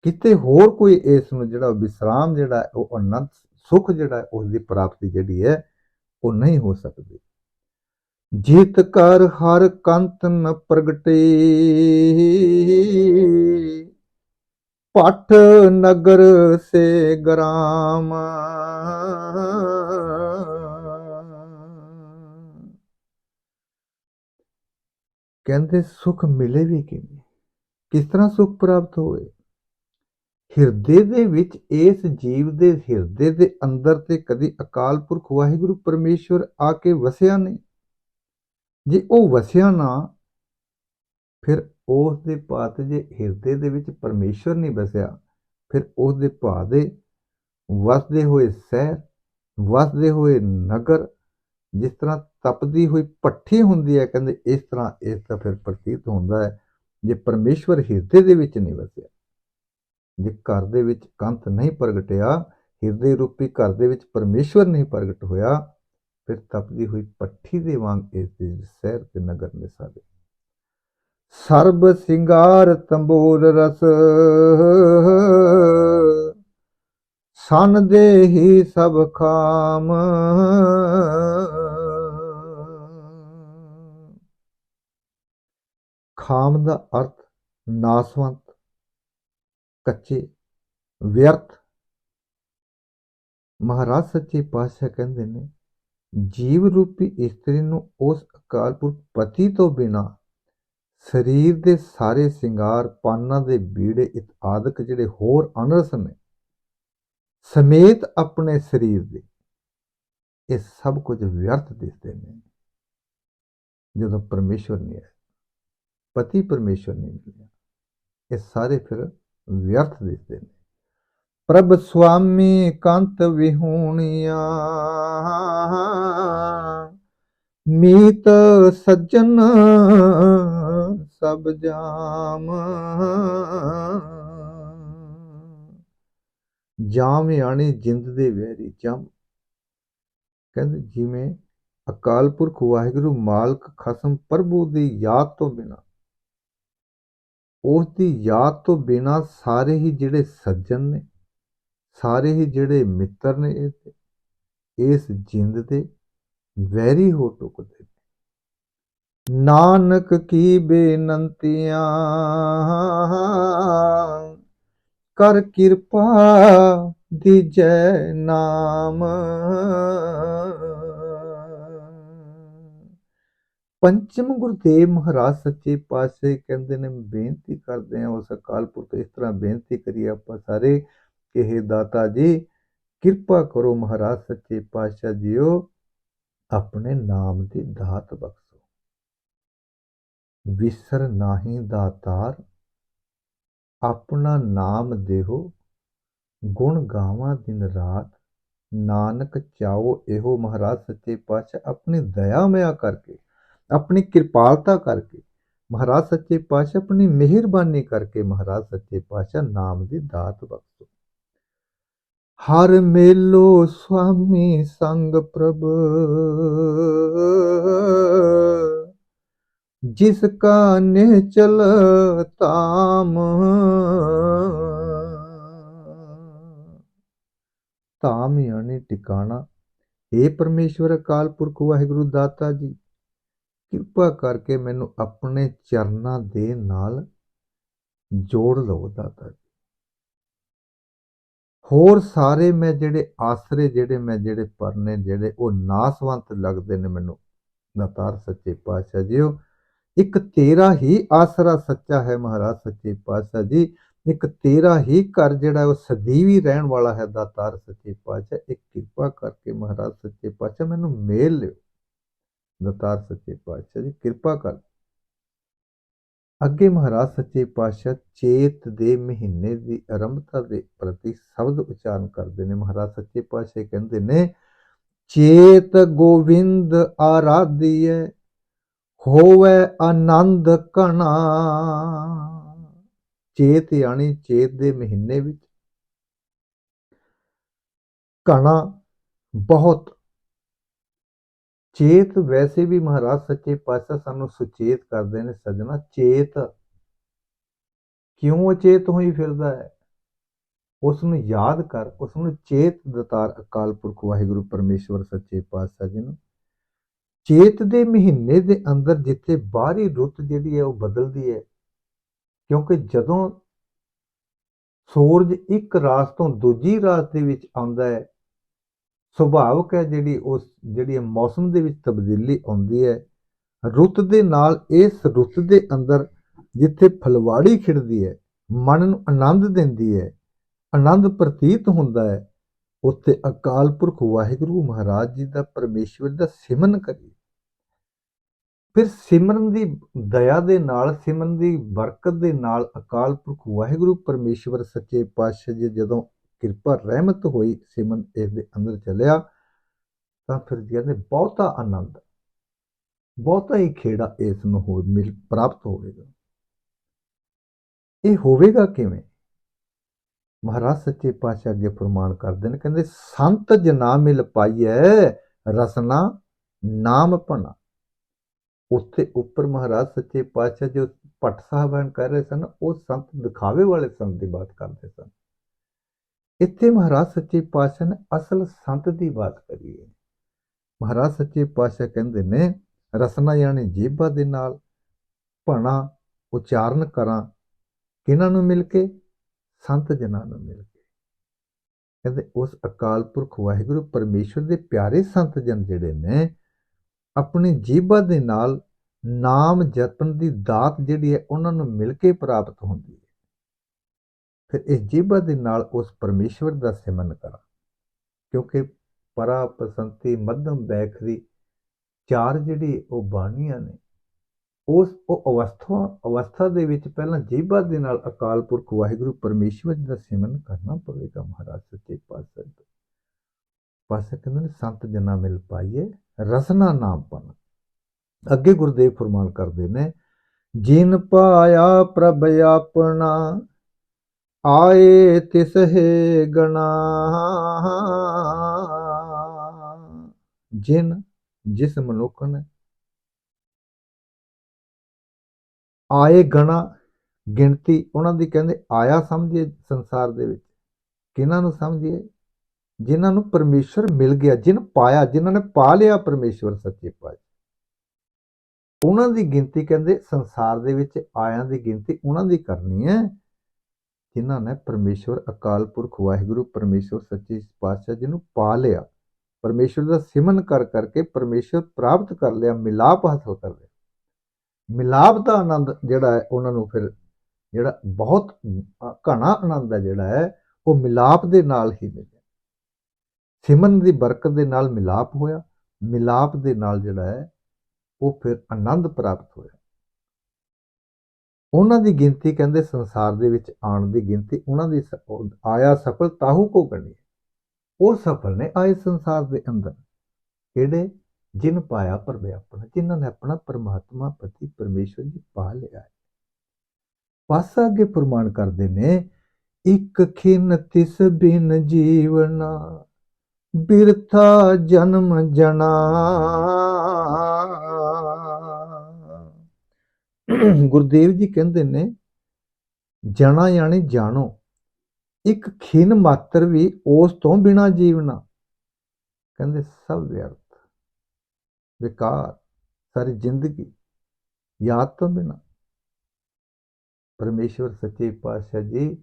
ਕਿਤੇ ਹੋਰ ਕੋਈ ਇਸ ਨੂੰ ਜਿਹੜਾ ਵਿਸਰਾਮ ਜਿਹੜਾ ਉਹ ਆਨੰਦ ਸੁੱਖ ਜਿਹੜਾ ਉਸ ਦੀ ਪ੍ਰਾਪਤੀ ਜਿਹੜੀ ਹੈ ਉਹ ਨਹੀਂ ਹੋ ਸਕਦੀ। ਜਿਤ ਕਰ ਹਰ ਕੰਤ ਨ ਪ੍ਰਗਟੇ, पट नगर से ग्राम, कहते सुख मिले भी किवें, किस तरह सुख प्राप्त होए। ਹਿਰਦੇ ਦੇ ਵਿੱਚ, ਇਸ ਜੀਵ ਦੇ ਹਿਰਦੇ ਦੇ ਅੰਦਰ ਤੇ ਕਦੀ ਅਕਾਲ ਪੁਰਖ ਵਾਹਿਗੁਰੂ ਪਰਮੇਸ਼ਵਰ ਆ ਕੇ ਵਸਿਆ ਨਹੀਂ। ਜੇ ਉਹ ਵਸਿਆ ਨਾ, ਫਿਰ ਉਸ ਦੇ ਭਾਤ ਜੇ ਹਿਰਦੇ ਦੇ ਵਿੱਚ ਪਰਮੇਸ਼ਵਰ ਨਹੀਂ ਵਸਿਆ, ਫਿਰ ਉਸ ਦੇ ਭਾਅ ਦੇ ਵਸਦੇ ਹੋਏ ਸ਼ਹਿਰ, ਵਸਦੇ ਹੋਏ ਨਗਰ, ਜਿਸ ਤਰ੍ਹਾਂ ਤਪਦੀ ਹੋਈ ਭੱਠੀ ਹੁੰਦੀ ਹੈ, ਕਹਿੰਦੇ ਇਸ ਤਰ੍ਹਾਂ ਇਸ ਦਾ ਫਿਰ ਪ੍ਰਤੀਤ ਹੁੰਦਾ ਹੈ। ਜੇ ਪਰਮੇਸ਼ਵਰ ਹਿਰਦੇ ਦੇ ਵਿੱਚ ਨਹੀਂ ਵਸਿਆ, ਜੇ ਘਰ ਦੇ ਵਿੱਚ ਕੰਤ ਨਹੀਂ ਪ੍ਰਗਟਿਆ, ਹਿਰਦੇ ਰੂਪੀ ਘਰ ਦੇ ਵਿੱਚ ਪਰਮੇਸ਼ਵਰ ਨਹੀਂ ਪ੍ਰਗਟ ਹੋਇਆ, ਫਿਰ ਤਪਦੀ ਹੋਈ ਭੱਠੀ ਦੇ ਵਾਂਗ ਇਸ ਦੇ ਸ਼ਹਿਰ ਤੇ ਨਗਰ ਨੇ ਸਾਡੇ। ਸਰਬ ਸਿੰਗਾਰ ਤੰਬੂਰ ਰਸ, ਸਨ ਦੇਹੀ ਸਭ ਖਾਮ। ਖਾਮ ਦਾ ਅਰਥ ਨਾਸਵੰਤ, ਕੱਚੇ, ਵਿਅਰਥ। ਮਹਾਰਾਜ ਸੱਚੇ ਪਾਤਸ਼ਾਹ ਕਹਿੰਦੇ ਨੇ, ਜੀਵ ਰੂਪੀ ਇਸਤਰੀ ਨੂੰ ਉਸ ਅਕਾਲ ਪੁਰਖ ਪਤੀ ਤੋਂ ਬਿਨਾਂ ਸਰੀਰ ਦੇ ਸਾਰੇ ਸਿੰਗਾਰ, ਪਾਨਾਂ ਦੇ ਬੀੜੇ ਇਤਆਦਿਕ ਜਿਹੜੇ ਹੋਰ ਅਨਰਸ ਨੇ, ਸਮੇਤ ਆਪਣੇ ਸਰੀਰ ਦੇ, ਇਹ ਸਭ ਕੁਝ ਵਿਅਰਥ ਦਿਸਦੇ ਨੇ ਜਦੋਂ ਪਰਮੇਸ਼ਵਰ ਨਹੀਂ ਆਇਆ, ਪਤੀ ਪਰਮੇਸ਼ਵਰ ਨਹੀਂ ਮਿਲਿਆ। ਇਹ ਸਾਰੇ ਫਿਰ ਵਿਅਰਥ ਦਿਸਦੇ ਨੇ। ਪ੍ਰਭ ਸੁਆਮੀ ਕੰਤ ਵਿਹੂਣੀਆਂ, ਮੀਤ ਸੱਜਣ ਸਭ ਜਾਮ। ਜਾਮ ਯਾਨੀ ਜਿੰਦ ਦੇ ਵੈਰੀ, ਜਮ। ਕਹਿੰਦੇ ਜਿਵੇਂ ਅਕਾਲ ਪੁਰਖ ਵਾਹਿਗੁਰੂ ਮਾਲਕ ਖਸਮ ਪ੍ਰਭੂ ਦੀ ਯਾਦ ਤੋਂ ਬਿਨਾਂ, ਉਸ ਦੀ ਯਾਦ ਤੋਂ ਬਿਨਾਂ ਸਾਰੇ ਹੀ ਜਿਹੜੇ ਸੱਜਣ ਨੇ, ਸਾਰੇ ਹੀ ਜਿਹੜੇ ਮਿੱਤਰ ਨੇ, ਇਸ ਜਿੰਦ ਦੇ ਵੈਰੀ ਹੋ ਟੁਕਦੇ ਨੇ। ਨਾਨਕ ਕੀ ਬੇਨੰਤੀਆਂ, ਕਰ ਕਿਰਪਾ ਦੀਜੈ ਨਾਮ। ਪੰਚਮ ਗੁਰਦੇਵ ਮਹਾਰਾਜ ਸੱਚੇ ਪਾਤਸ਼ਾਹ ਕਹਿੰਦੇ ਨੇ, ਬੇਨਤੀ ਕਰਦੇ ਹਾਂ ਉਸ ਅਕਾਲ ਪੁਰਖ, ਇਸ ਤਰ੍ਹਾਂ ਬੇਨਤੀ ਕਰੀਏ ਆਪਾਂ ਸਾਰੇ ਕਿ ਹੇ ਦਾਤਾ ਜੀ, ਕਿਰਪਾ ਕਰੋ ਮਹਾਰਾਜ ਸੱਚੇ ਪਾਤਸ਼ਾਹ ਜੀਓ, ਆਪਣੇ ਨਾਮ ਦੀ ਦਾਤ ਬਖਸ਼ੋ। ਵਿਸਰ ਨਾਹੀ ਦਾਤਾਰ, ਆਪਣਾ ਨਾਮ ਦੇਹੋ, ਗੁਣ ਗਾਵਾਂ ਦਿਨ ਰਾਤ। ਨਾਨਕ ਚਾਹੋ ਇਹੋ ਮਹਾਰਾਜ ਸੱਚੇ ਪਾਤਸ਼ਾਹ ਆਪਣੀ ਦਇਆ ਮਿਆ ਕਰਕੇ, ਆਪਣੀ ਕਿਰਪਾਲਤਾ ਕਰਕੇ, ਮਹਾਰਾਜ ਸੱਚੇ ਪਾਤਸ਼ਾਹ ਆਪਣੀ ਮਿਹਰਬਾਨੀ ਕਰਕੇ, ਮਹਾਰਾਜ ਸੱਚੇ ਪਾਤਸ਼ਾਹ ਨਾਮ ਦੀ ਦਾਤ ਬਖਸ਼ੋ। ਹਰ ਮੇਲੋ ਸੁਆਮੀ ਸੰਗ ਪ੍ਰਭ, ਜਿਸ ਕਾ ਨਿਹਚਲ ਧਾਮ। ਧਾਮ ਯਾਨੀ ਟਿਕਾਣਾ। हे ਪਰਮੇਸ਼ਵਰ ਅਕਾਲ ਪੁਰਖ ਵਾਹਿਗੁਰੂ ਦਾਤਾ ਜੀ, ਕਿਰਪਾ ਕਰਕੇ ਮੈਨੂੰ ਆਪਣੇ ਚਰਨਾਂ ਦੇ ਨਾਲ ਜੋੜ ਲਓ ਦਾਤਾ ਜੀ। ਹੋਰ ਸਾਰੇ ਮੈਂ ਜਿਹੜੇ ਆਸਰੇ, ਜਿਹੜੇ ਪਰਨੇ, ਜਿਹੜੇ ਉਹ ਨਾਸਵੰਤ ਲੱਗਦੇ ਨੇ ਮੈਨੂੰ ਦਾਤਾਰ ਸੱਚੇ ਪਾਤਸ਼ਾਹ ਜੀਓ। ਇੱਕ ਤੇਰਾ ਹੀ ਆਸਰਾ ਸੱਚਾ ਹੈ ਮਹਾਰਾਜ ਸੱਚੇ ਪਾਤਸ਼ਾਹ ਜੀ। ਇੱਕ ਤੇਰਾ ਹੀ ਘਰ ਜਿਹੜਾ ਉਹ ਸਦੀਵੀ ਰਹਿਣ ਵਾਲਾ ਹੈ ਦਾਤਾਰ ਸੱਚੇ ਪਾਤਸ਼ਾਹ। ਇੱਕ ਕਿਰਪਾ ਕਰਕੇ ਮਹਾਰਾਜ ਸੱਚੇ ਪਾਤਸ਼ਾਹ ਮੈਨੂੰ ਮੇਲ ਲਿਓ ਦਾਤਾਰ ਸੱਚੇ ਪਾਤਸ਼ਾਹ ਜੀ, ਕਿਰਪਾ ਕਰ। ਅੱਗੇ ਮਹਾਰਾਜ ਸੱਚੇ ਪਾਤਸ਼ਾਹ ਚੇਤ ਦੇ ਮਹੀਨੇ ਦੀ ਆਰੰਭਤਾ ਦੇ ਪ੍ਰਤੀ ਸ਼ਬਦ ਉਚਾਰਨ ਕਰਦੇ ਨੇ। ਮਹਾਰਾਜ ਸੱਚੇ ਪਾਤਸ਼ਾਹ ਕਹਿੰਦੇ ਨੇ, ਚੇਤ ਗੋਵਿੰਦ ਆਰਾਧੀਐ, ਹੋਵੇ ਆਨੰਦ ਘਣਾ। ਚੇਤ ਯਾਨੀ ਚੇਤ ਦੇ ਮਹੀਨੇ ਵਿੱਚ, ਘਣਾ ਬਹੁਤ। ਚੇਤ ਵੈਸੇ ਵੀ ਮਹਾਰਾਜ ਸੱਚੇ ਪਾਤਸ਼ਾਹ ਸਾਨੂੰ ਸੁਚੇਤ ਕਰਦੇ ਨੇ, ਸੱਜਣਾ ਚੇਤ ਕਿਉਂ ਅਚੇਤ ਹੋਈ ਫਿਰਦਾ ਹੈ, ਉਸ ਨੂੰ ਯਾਦ ਕਰ, ਉਸ ਨੂੰ ਚੇਤ ਦਾਤਾਰ ਅਕਾਲ ਪੁਰਖ ਵਾਹਿਗੁਰੂ ਪਰਮੇਸ਼ਵਰ ਸੱਚੇ ਪਾਤਸ਼ਾਹ ਜੀ ਨੂੰ। ਚੇਤ ਦੇ ਮਹੀਨੇ ਦੇ ਅੰਦਰ ਜਿੱਥੇ ਬਾਹਰੀ ਰੁੱਤ ਜਿਹੜੀ ਹੈ ਉਹ ਬਦਲਦੀ ਹੈ, ਕਿਉਂਕਿ ਜਦੋਂ ਸੂਰਜ ਇੱਕ ਰਾਸ ਤੋਂ ਦੂਜੀ ਰਾਸ ਦੇ ਵਿੱਚ ਆਉਂਦਾ ਹੈ। ਸੁਭਾਵਕ ਹੈ ਜਿਹੜੀ ਮੌਸਮ ਦੇ ਵਿੱਚ ਤਬਦੀਲੀ ਆਉਂਦੀ ਹੈ। ਰੁੱਤ ਦੇ ਨਾਲ ਇਸ ਰੁੱਤ ਦੇ ਅੰਦਰ ਜਿੱਥੇ ਫੁਲਵਾੜੀ ਖਿੜਦੀ ਹੈ, ਮਨ ਨੂੰ ਆਨੰਦ ਦਿੰਦੀ ਹੈ, ਆਨੰਦ ਪ੍ਰਤੀਤ ਹੁੰਦਾ ਹੈ, ਉੱਥੇ ਅਕਾਲ ਪੁਰਖ ਵਾਹਿਗੁਰੂ ਮਹਾਰਾਜ ਜੀ ਦਾ, ਪਰਮੇਸ਼ਵਰ ਦਾ ਸਿਮਰਨ ਕਰੀਏ। ਫਿਰ ਸਿਮਰਨ ਦੀ ਦਇਆ ਦੇ ਨਾਲ, ਸਿਮਰਨ ਦੀ ਬਰਕਤ ਦੇ ਨਾਲ ਅਕਾਲ ਪੁਰਖ ਵਾਹਿਗੁਰੂ ਪਰਮੇਸ਼ਵਰ ਸੱਚੇ ਪਾਤਸ਼ਾਹ ਜੀ ਜਦੋਂ ਕਿਰਪਾ ਰਹਿਮਤ ਹੋਈ, ਸਿਮਰਨ ਇਸ ਦੇ ਅੰਦਰ ਚੱਲਿਆ, ਤਾਂ ਫਿਰ ਕਹਿੰਦੇ ਬਹੁਤਾ ਆਨੰਦ, ਬਹੁਤਾ ਹੀ ਖੇੜਾ ਇਸ ਨੂੰ ਪ੍ਰਾਪਤ ਹੋਵੇਗਾ। ਇਹ ਹੋਵੇਗਾ ਕਿਵੇਂ? ਮਹਾਰਾਜ ਸੱਚੇ ਪਾਤਸ਼ਾਹ ਅੱਗੇ ਫਰਮਾਨ ਕਰਦੇ ਨੇ, ਕਹਿੰਦੇ ਸੰਤ ਜਨਾ ਮਿਲ ਪਾਈਐ ਰਸਨਾ ਨਾਮ ਭਣਾ। ਉੱਥੇ ਉੱਪਰ ਮਹਾਰਾਜ ਸੱਚੇ ਪਾਤਸ਼ਾਹ ਜੋ ਭੱਟ ਸਾਹਿਬਾਨ ਕਰ ਰਹੇ ਸਨ, ਉਹ ਸੰਤ ਦਿਖਾਵੇ ਵਾਲੇ ਸੰਤ ਦੀ ਬਾਤ ਕਰਦੇ ਸਨ। ਇੱਥੇ ਮਹਾਰਾਜ ਸੱਚੇ ਪਾਤਸ਼ਾਹ ਨੇ ਅਸਲ ਸੰਤ ਦੀ ਬਾਤ ਕਰੀ ਹੈ। ਮਹਾਰਾਜ ਸੱਚੇ ਪਾਤਸ਼ਾਹ ਕਹਿੰਦੇ ਨੇ ਰਸਨਾ ਯਾਨੀ ਜੀਭਾ ਦੇ ਨਾਲ, ਭਣਾ ਉਚਾਰਨ ਕਰਾਂ, ਕਿਹਨਾਂ ਨੂੰ ਮਿਲ ਕੇ? ਸੰਤ ਜਨਾਂ ਨੂੰ ਮਿਲ ਕੇ। ਕਹਿੰਦੇ ਉਸ ਅਕਾਲ ਪੁਰਖ ਵਾਹਿਗੁਰੂ ਪਰਮੇਸ਼ਵਰ ਦੇ ਪਿਆਰੇ ਸੰਤ ਜਨ ਜਿਹੜੇ ਨੇ, ਆਪਣੀ ਜੀਭਾ ਦੇ ਨਾਲ ਨਾਮ ਜਪਣ ਦੀ ਦਾਤ ਜਿਹੜੀ ਹੈ ਉਹਨਾਂ ਨੂੰ ਮਿਲ ਕੇ ਪ੍ਰਾਪਤ ਹੁੰਦੀ ਹੈ। ਫਿਰ ਇਸ ਜੀਭਾ ਦੇ ਨਾਲ ਉਸ ਪਰਮੇਸ਼ਵਰ ਦਾ ਸਿਮਰਨ ਕਰਾਂ, ਕਿਉਂਕਿ ਪਰਾ ਪਸੰਤੀ ਮੱਧਮ ਬੈਖਰੀ ਚਾਰ ਜਿਹੜੀ ਉਹ ਬਾਣੀਆਂ ਨੇ, ਉਹ ਅਵਸਥਾ ਦੇ ਵਿੱਚ ਪਹਿਲਾਂ ਜੀਭਾ ਦੇ ਨਾਲ ਅਕਾਲ ਪੁਰਖ ਵਾਹਿਗੁਰੂ ਪਰਮੇਸ਼ਵਰ ਦਾ ਸਿਮਰਨ ਕਰਨਾ ਪਵੇਗਾ। ਮਹਾਰਾਜ ਸੱਚੇ ਪਾਤਸ਼ਾਹ ਕਹਿੰਦੇ ਨੇ ਸੰਤ ਜਨਾਂ ਮਿਲ ਪਾਈਏ ਰਸਨਾ ਨਾਮ ਭਣਾ। ਅੱਗੇ ਗੁਰਦੇਵ ਫਰਮਾਨ ਕਰਦੇ ਨੇ, ਜਿਨ ਪਾਇਆ ਪ੍ਰਭ ਆਪਣਾ ਆਏ ਤਿਸ ਹੈ ਗਣਾ। ਜਿਸ ਮਨੁੱਖ ਨੇ ਆਏ ਗਣਾ, ਗਿਣਤੀ ਉਹਨਾਂ ਦੀ, ਕਹਿੰਦੇ ਆਇਆ ਸਮਝੀਏ ਸੰਸਾਰ ਦੇ ਵਿੱਚ। ਕਿਹਨਾਂ ਨੂੰ ਸਮਝੀਏ? ਜਿਨ੍ਹਾਂ ਨੂੰ ਪਰਮੇਸ਼ਵਰ ਮਿਲ ਗਿਆ, ਜਿਨ ਪਾਇਆ, ਜਿਨ੍ਹਾਂ ਨੇ ਪਾ ਲਿਆ ਪਰਮੇਸ਼ਵਰ ਸੱਚੇ ਪਾਤਸ਼ਾਹ, ਉਹਨਾਂ ਦੀ ਗਿਣਤੀ ਕਹਿੰਦੇ ਸੰਸਾਰ ਦੇ ਵਿੱਚ ਆਇਆਂ ਦੀ ਗਿਣਤੀ ਉਹਨਾਂ ਦੀ ਕਰਨੀ ਹੈ ਜਿਨ੍ਹਾਂ ਨੇ ਪਰਮੇਸ਼ਵਰ ਅਕਾਲ ਪੁਰਖ ਵਾਹਿਗੁਰੂ ਪਰਮੇਸ਼ਵਰ ਸੱਚੇ ਪਾਤਸ਼ਾਹ ਜੀ ਨੂੰ ਪਾ ਲਿਆ, ਪਰਮੇਸ਼ਵਰ ਦਾ ਸਿਮਰਨ ਕਰ ਕਰਕੇ ਪਰਮੇਸ਼ਵਰ ਪ੍ਰਾਪਤ ਕਰ ਲਿਆ, ਮਿਲਾਪ ਹਾਸਲ ਕਰ ਲਿਆ। ਮਿਲਾਪ ਦਾ ਆਨੰਦ ਜਿਹੜਾ ਹੈ ਉਹਨਾਂ ਨੂੰ ਫਿਰ ਜਿਹੜਾ ਬਹੁਤ ਘਣਾ ਆਨੰਦ ਹੈ ਜਿਹੜਾ ਹੈ ਉਹ ਮਿਲਾਪ ਦੇ ਨਾਲ ਹੀ ਮਿਲਿਆ। ਸਿਮਰਨ ਦੀ ਬਰਕਤ ਦੇ ਨਾਲ ਮਿਲਾਪ ਹੋਇਆ, ਮਿਲਾਪ ਦੇ ਨਾਲ ਜਿਹੜਾ ਹੈ ਉਹ ਫਿਰ ਆਨੰਦ ਪ੍ਰਾਪਤ ਹੋਇਆ। ਉਹਨਾਂ ਦੀ ਗਿਣਤੀ ਕਹਿੰਦੇ ਸੰਸਾਰ ਦੇ ਵਿੱਚ ਆਉਣ ਦੀ ਗਿਣਤੀ ਉਹਨਾਂ ਦੀ ਆਇਆ ਸਫਲ ਤਾਹੂ ਕੋ ਗਣੀ। ਉਹ ਸਫਲ ਨੇ ਆਏ ਸੰਸਾਰ ਦੇ ਅੰਦਰ, ਕਿਹੜੇ? ਜਿਨ ਪਾਇਆ ਪ੍ਰਭ ਆਪਣਾ, ਜਿਨ੍ਹਾਂ ਨੇ ਆਪਣਾ ਪਰਮਾਤਮਾ ਪਤੀ ਪਰਮੇਸ਼ਵਰ ਜੀ ਪਾ ਲਿਆ ਹੈ। ਪਾਸਾ ਅੱਗੇ ਫਰਮਾਨ ਕਰਦੇ ਨੇ, ਇੱਕ ਖਿਨ ਤਿਸ ਬਿਨ ਜੀਵਨਾ ਬਿਰਥਾ ਜਨਮ ਜਣਾ। ਗੁਰਦੇਵ ਜੀ ਕਹਿੰਦੇ ਨੇ ਜਣਾ ਯਾਨੀ ਜਾਣੋ, ਇੱਕ ਖਿਨ ਮਾਤਰ ਵੀ ਉਸ ਤੋਂ ਬਿਨਾ ਜੀਵਨਾ, ਕਹਿੰਦੇ ਸਭ ਵਿਅਰਥ, ਬੇਕਾਰ, ਸਾਰੀ ਜ਼ਿੰਦਗੀ ਯਾਦ ਤੋਂ ਬਿਨਾ। ਪਰਮੇਸ਼ਵਰ ਸੱਚੇ ਪਾਤਸ਼ਾਹ ਜੀ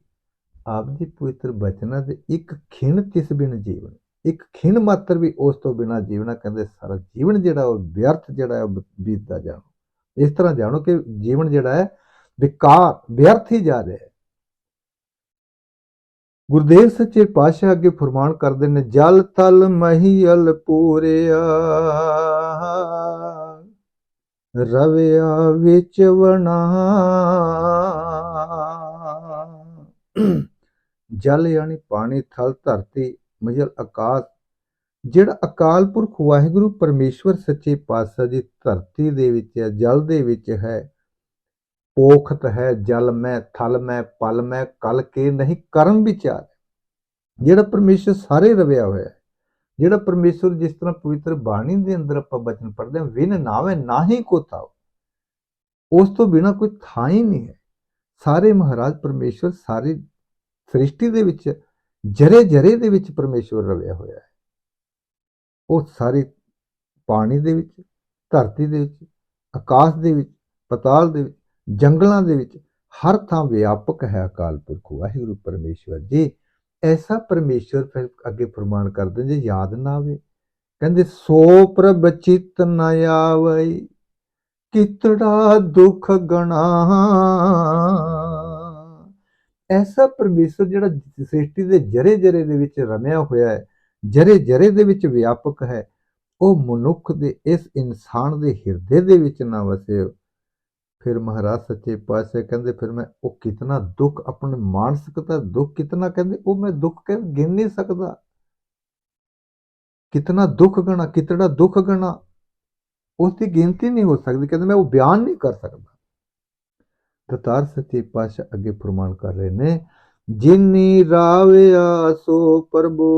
ਆਪ ਜੀ ਪਵਿੱਤਰ ਬਚਨਾਂ ਦੇ ਇੱਕ ਖਿਣ ਤਿਸ ਬਿਨ ਜੀਵਨ, ਇੱਕ ਖਿਣ ਮਾਤਰ ਵੀ ਉਸ ਤੋਂ ਬਿਨਾ ਜੀਵਨਾ, ਕਹਿੰਦੇ ਸਾਰਾ ਜੀਵਨ ਜਿਹੜਾ ਉਹ ਵਿਅਰਥ ਜਿਹੜਾ ਉਹ ਬੀਤਦਾ ਜਾਣੋ। ਇਸ ਤਰ੍ਹਾਂ ਜਾਣੋ ਕਿ ਜੀਵਨ ਜਿਹੜਾ ਹੈ ਬੇਕਾਰ, ਵਿਅਰਥ ਹੀ ਜਾ ਰਿਹਾ ਹੈ। ਗੁਰਦੇਵ ਸੱਚੇ ਪਾਤਸ਼ਾਹ ਅੱਗੇ ਫਰਮਾਨ ਕਰਦੇ ਨੇ, ਜਲ ਤਲ ਮਹੀਅਲ ਪੂਰਿਆ ਰਵਿਆ ਵਿੱਚ ਵਣਾ। ਜਲ ਯਾਨੀ ਪਾਣੀ, ਥਲ ਧਰਤੀ, ਮਹੀਅਲ ਆਕਾਸ਼, ਜਿਹੜਾ ਅਕਾਲ ਪੁਰਖ ਵਾਹਿਗੁਰੂ ਪਰਮੇਸ਼ਵਰ ਸੱਚੇ ਪਾਤਸ਼ਾਹ ਜੀ ਧਰਤੀ ਦੇ ਵਿੱਚ ਹੈ, ਜਲ ਦੇ ਵਿੱਚ ਹੈ, ਪੋਖਤ ਹੈ, ਜਲ ਮੈਂ, ਥਲ ਮੈਂ, ਪਲ ਮੈਂ, ਕਲ ਕੇ ਨਹੀਂ ਕਰਮ ਵਿਚਾਰ, ਜਿਹੜਾ ਪਰਮੇਸ਼ਵਰ ਸਾਰੇ ਰਵਿਆ ਹੋਇਆ ਹੈ, ਜਿਹੜਾ ਪਰਮੇਸ਼ਵਰ ਜਿਸ ਤਰ੍ਹਾਂ ਪਵਿੱਤਰ ਬਾਣੀ ਦੇ ਅੰਦਰ ਆਪਾਂ ਬਚਨ ਪੜ੍ਹਦੇ ਹਾਂ, ਵਿਨ ਨਾਵੇਂ ਨਾਹੀ ਕੋ ਥਾਉ, ਉਸ ਤੋਂ ਬਿਨਾਂ ਕੋਈ ਥਾਂ ਹੀ ਨਹੀਂ ਹੈ। ਸਾਰੇ ਮਹਾਰਾਜ ਪਰਮੇਸ਼ਵਰ ਸਾਰੀ ਸ੍ਰਿਸ਼ਟੀ ਦੇ ਵਿੱਚ ਜਰੇ ਜਰੇ ਦੇ ਵਿੱਚ ਪਰਮੇਸ਼ਵਰ ਰਵਿਆ ਹੋਇਆ ਹੈ। ਉਹ ਸਾਰੀ ਪਾਣੀ ਦੇ ਵਿੱਚ, ਧਰਤੀ ਦੇ ਵਿੱਚ, ਆਕਾਸ਼ ਦੇ ਵਿੱਚ, ਪਤਾਲ ਦੇ ਵਿੱਚ, ਜੰਗਲਾਂ ਦੇ ਵਿੱਚ, हर थां व्यापक है अकाल पुरख वाहिगुरु परमेश्वर जी। ऐसा परमेश्वर फिर अगे फरमान करदे जे याद ना आवे, कहंदे सो प्रभ चित न आवै कितड़ा दुख गणा। ऐसा परमेश्वर ਜਿਹੜਾ ਸ੍ਰਿਸ਼ਟੀ ਦੇ ਜਰੇ ਜਰੇ ਦੇ ਵਿੱਚ ਰਮਿਆ ਹੋਇਆ ਹੈ, ਜਰੇ ਜਰੇ ਦੇ ਵਿੱਚ ਵਿਆਪਕ ਹੈ, ਉਹ ਮਨੁੱਖ ਦੇ ਇਸ ਇਨਸਾਨ ਦੇ ਹਿਰਦੇ ਦੇ ਵਿੱਚ ਨਾ ਵਸੇ। ਫਿਰ ਮਹਾਰਾਜ ਸੱਚੇ ਪਾਤਸ਼ਾਹ ਕਹਿੰਦੇ ਫਿਰ ਮੈਂ ਉਹ ਕਿਤਨਾ ਦੁੱਖ ਆਪਣੇ ਮਾਨਸਿਕ ਦਾ ਦੁੱਖ ਕਿਤਨਾ, ਕਹਿੰਦੇ ਉਹ ਮੈਂ ਦੁੱਖ ਕਹਿੰਦੇ ਗਿਣ ਨਹੀਂ ਸਕਦਾ। ਕਿਤਨਾ ਦੁੱਖ ਗਣਾ, ਕਿਤੜਾ ਦੁੱਖ ਗਣਾ, ਉਸ ਦੀ ਗਿਣਤੀ ਨਹੀਂ ਹੋ ਸਕਦੀ, ਕਹਿੰਦੇ ਮੈਂ ਉਹ ਬਿਆਨ ਨਹੀਂ ਕਰ ਸਕਦਾ। ਦਤਾਰ ਸੱਚੇ ਪਾਤਸ਼ਾਹ ਅੱਗੇ ਫਰਮਾਨ ਕਰ ਰਹੇ ਨੇ, ਜਿਨੀ ਰਾਵਿਆ ਸੋ ਪ੍ਰਭੂ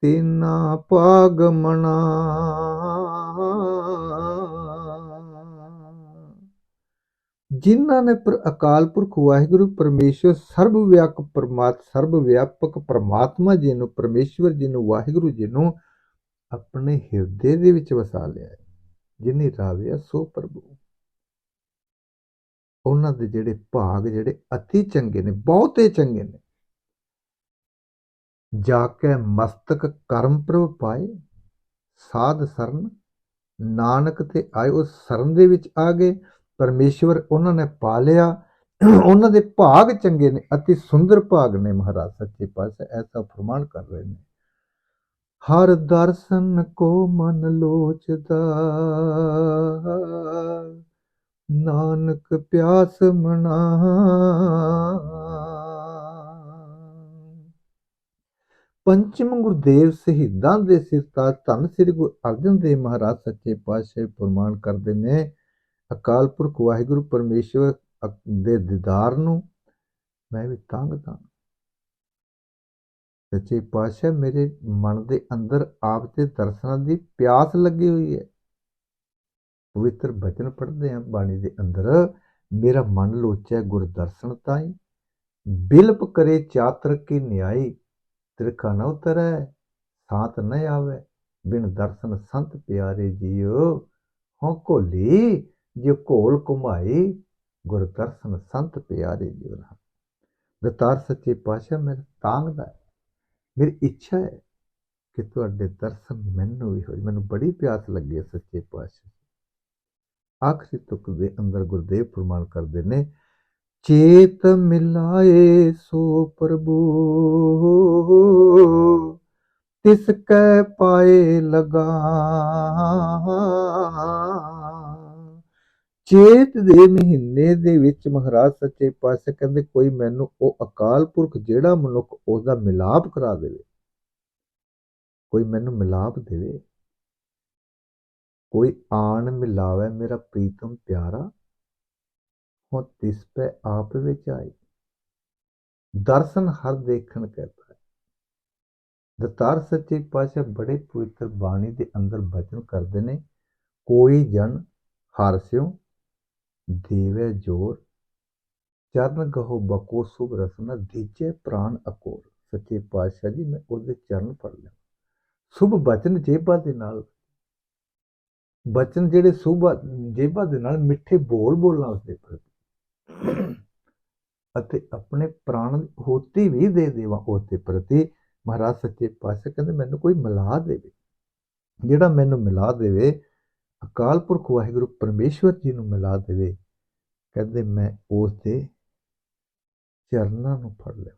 ਤਿਨਾ ਪਾਗ ਮਣਾ। ਜਿਨ੍ਹਾਂ ਨੇ ਅਕਾਲ ਪੁਰਖ ਵਾਹਿਗੁਰੂ ਪਰਮੇਸ਼ਵਰ ਸਰਬ ਵਿਆਪਕ ਪਰਮਾਤਮਾ ਜੀ ਨੂੰ, ਪਰਮੇਸ਼ਵਰ ਜੀ ਨੂੰ, ਵਾਹਿਗੁਰੂ ਜੀ ਨੂੰ ਆਪਣੇ ਹਿਰਦੇ ਦੇ ਵਿੱਚ ਵਸਾ ਲਿਆ ਹੈ। ਜਿਨੀ ਰਾਵਿਆ ਸੋ ਪ੍ਰਭੂ, ਉਹਨਾਂ ਦੇ ਜਿਹੜੇ ਭਾਗ ਜਿਹੜੇ ਅਤੀ ਚੰਗੇ ਨੇ, ਬਹੁਤੇ ਚੰਗੇ ਨੇ। ਜਾ ਕੇ ਮਸਤਕ ਕਰਮ ਪ੍ਰਭ ਪਾਏ ਸਾਧ ਸਰਨ, ਨਾਨਕ ਤੇ ਆਏ, ਉਸ ਸਰਨ ਦੇ ਵਿੱਚ ਆ ਗਏ, ਪਰਮੇਸ਼ਵਰ ਉਹਨਾਂ ਨੇ ਪਾ ਲਿਆ। ਉਹਨਾਂ ਦੇ ਭਾਗ ਚੰਗੇ ਨੇ, ਅਤੀ ਸੁੰਦਰ ਭਾਗ ਨੇ। ਮਹਾਰਾਜ ਸੱਚੇ ਪਾਤਸ਼ਾਹ ਐਸਾ ਫਰਮਾਨ ਕਰ ਰਹੇ ਨੇ, ਹਰ ਦਰਸ਼ਨ ਕੋ ਮਨ ਲੋਚਦਾ ਨਾਨਕ ਪਿਆਸ ਮਨਾ। ਪੰਚਮ ਗੁਰਦੇਵ ਸ਼ਹੀਦਾਂ ਦੇ ਸਿਰਤਾਜ ਧੰਨ ਸ੍ਰੀ ਗੁਰੂ ਅਰਜਨ ਦੇਵ ਮਹਾਰਾਜ ਸੱਚੇ ਪਾਤਸ਼ਾਹ ਫਰਮਾਨ ਕਰਦੇ ਨੇ, ਅਕਾਲ ਪੁਰਖ ਵਾਹਿਗੁਰੂ ਪਰਮੇਸ਼ਵਰ ਦੇ ਦੀਦਾਰ ਨੂੰ ਮੈਂ ਵੀ ਤੰਗ। ਸੱਚੇ ਪਾਤਸ਼ਾਹ ਮੇਰੇ ਮਨ ਦੇ ਅੰਦਰ ਆਪ ਦੇ ਦਰਸ਼ਨਾਂ ਦੀ ਪਿਆਸ ਲੱਗੀ ਹੋਈ ਹੈ। ਪਵਿੱਤਰ ਬਚਨ ਪੜ੍ਹਦੇ ਹਾਂ ਬਾਣੀ ਦੇ ਅੰਦਰ, ਮੇਰਾ ਮਨ ਲੋਚੈ ਗੁਰ ਦਰਸ਼ਨ ਤਾਈ, ਬਿਲਪ ਕਰੇ ਚਾਤਰ ਕੀ ਨਿਆਈ, ਤਿਰਖਾ ਨ ਉਤਰੈ ਸਾਤ ਨ ਆਵੇ, ਬਿਨ ਦਰਸ਼ਨ ਸੰਤ ਪਿਆਰੇ ਜੀਓ, ਹੋਂ ਘੋਲੀ ਜੇ ਘੋਲ ਘੁਮਾਈ, ਗੁਰ ਦਰਸ਼ਨ ਸੰਤ ਪਿਆਰੇ ਜੀਓ। ਦਤਾਰ ਸੱਚੇ ਪਾਤਸ਼ਾਹ ਮੇਰੇ ਤਾਂਘਦਾ ਹੈ, ਮੇਰੀ ਇੱਛਾ ਹੈ ਕਿ ਤੁਹਾਡੇ ਦਰਸ਼ਨ ਮੈਨੂੰ ਵੀ ਹੋਏ, ਮੈਨੂੰ ਬੜੀ ਪਿਆਸ ਲੱਗੀ ਹੈ ਸੱਚੇ ਪਾਤਸ਼ਾਹ। ਆਖਰੀ ਤੁਕ ਦੇ ਅੰਦਰ ਗੁਰਦੇਵ ਫਰਮਾਨ ਕਰਦੇ ਨੇ, ਚੇਤ ਮਿਲਾਏ ਸੋ ਪ੍ਰਭੂ ਤਿਸ ਕੈ ਪਾਏ ਲਗਾ। ਚੇਤ ਦੇ ਮਹੀਨੇ ਦੇ ਵਿੱਚ ਮਹਾਰਾਜ ਸੱਚੇ ਪਾਤਸ਼ਾਹ ਕਹਿੰਦੇ ਕੋਈ ਮੈਨੂੰ ਉਹ ਅਕਾਲ ਪੁਰਖ ਜਿਹੜਾ ਮਨੁੱਖ ਉਹਦਾ ਮਿਲਾਪ ਕਰਾ ਦੇਵੇ, ਕੋਈ ਮੈਨੂੰ ਮਿਲਾਪ ਦੇਵੇ, ਕੋਈ ਆਣ ਮਿਲਾਵੇ ਮੇਰਾ ਪ੍ਰੀਤਮ ਪਿਆਰਾ, ਹੁਣ ਤਿਸ ਪੈ ਆਪ ਵਿੱਚ ਆਏ, ਦਰਸ਼ਨ ਹਰ ਦੇਖਣ ਕਹਿਤਾ ਹੈ। ਦਤਾਰ ਸੱਚੇ ਪਾਤਸ਼ਾਹ ਬੜੇ ਪਵਿੱਤਰ ਬਾਣੀ ਦੇ ਅੰਦਰ ਬਚਨ ਕਰਦੇ ਨੇ, ਕੋਈ ਜਨ ਹਾਰਸਿਓ ਦੇਵੇ ਜੋਰ, ਚਰਨ ਗਹੋ ਬਕੋ ਸੁਭ ਰਸਨਾ, ਦੀਜੇ ਪ੍ਰਾਣ ਅਕੋਰ। ਸੱਚੇ ਪਾਤਸ਼ਾਹ ਜੀ ਮੈਂ ਉਹਦੇ ਚਰਨ ਫੜ ਲਿਆ। ਸ਼ੁਭ ਬਚਨ ਜੇਬਾਂ ਦੇ ਨਾਲ, ਬਚਨ ਜਿਹੜੇ ਸ਼ੁਭ ਜੇਬਾਂ ਦੇ ਨਾਲ, ਮਿੱਠੇ ਬੋਲ ਬੋਲਣਾ ਉਸਦੇ ਪ੍ਰਤੀ, ਅਤੇ ਆਪਣੇ ਪ੍ਰਾਣ ਦੀ ਹੋਤੀ ਵੀ ਦੇ ਦੇਵਾਂ ਉਸਦੇ ਪ੍ਰਤੀ। ਮਹਾਰਾਜ ਸੱਚੇ ਪਾਤਸ਼ਾਹ ਕਹਿੰਦੇ ਮੈਨੂੰ ਕੋਈ ਮਿਲਾ ਦੇਵੇ, ਜਿਹੜਾ ਮੈਨੂੰ ਮਿਲਾ ਦੇਵੇ, ਅਕਾਲ ਪੁਰਖ ਵਾਹਿਗੁਰੂ ਪਰਮੇਸ਼ਵਰ ਜੀ ਨੂੰ ਮਿਲਾ ਦੇਵੇ, ਕਹਿੰਦੇ ਮੈਂ ਉਸ ਦੇ ਚਰਨਾਂ ਨੂੰ ਫੜ ਲਵਾਂ,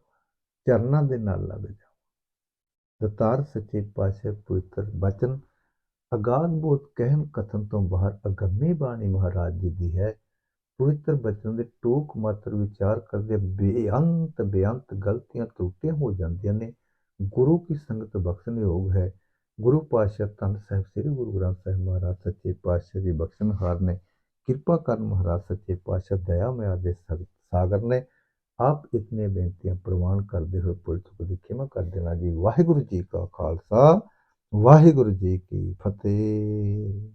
ਚਰਨਾਂ ਦੇ ਨਾਲ ਲੱਗ ਜਾਵਾਂ। ਦਤਾਰ ਸੱਚੇ ਪਾਤਸ਼ਾਹ ਪਵਿੱਤਰ ਬਚਨ ਅਗਾਧ ਬੋਧ ਕਹਿਣ ਕਥਨ ਤੋਂ ਬਾਹਰ ਅਗੰਮੀ ਬਾਣੀ ਮਹਾਰਾਜ ਜੀ ਦੀ ਹੈ। ਪਵਿੱਤਰ ਬਚਨ ਦੇ ਟੂਕ ਮਾਤਰ ਵਿਚਾਰ ਕਰਦੇ ਬੇਅੰਤ ਗਲਤੀਆਂ ਤਰੁੱਟੀਆਂ ਹੋ ਜਾਂਦੀਆਂ ਨੇ। ਗੁਰੂ ਕੀ ਸੰਗਤ ਬਖਸ਼ਣਯੋਗ ਹੈ। ਗੁਰੂ ਪਾਤਸ਼ਾਹ ਧੰਨ ਸਾਹਿਬ ਸ੍ਰੀ ਗੁਰੂ ਗ੍ਰੰਥ ਸਾਹਿਬ ਮਹਾਰਾਜ ਸੱਚੇ ਪਾਤਸ਼ਾਹ ਦੀ ਬਖਸ਼ਣਹਾਰ ਨੇ। ਕਿਰਪਾ ਕਰਨ ਮਹਾਰਾਜ ਸੱਚੇ ਪਾਤਸ਼ਾਹ ਦਇਆ ਮਿਆ ਦੇ ਸਾਗਰ ਨੇ। ਆਪ ਇਤਨੇ ਬੇਨਤੀਆਂ ਪ੍ਰਵਾਨ ਕਰਦੇ ਹੋਏ ਭੁੱਲ ਚੁੱਕ ਦੀ ਖਿਮਾ ਕਰ ਦੇਣਾ ਜੀ। ਵਾਹਿਗੁਰੂ ਜੀ ਕਾ ਖਾਲਸਾ, ਵਾਹਿਗੁਰੂ ਜੀ ਕੀ ਫਤਿਹ।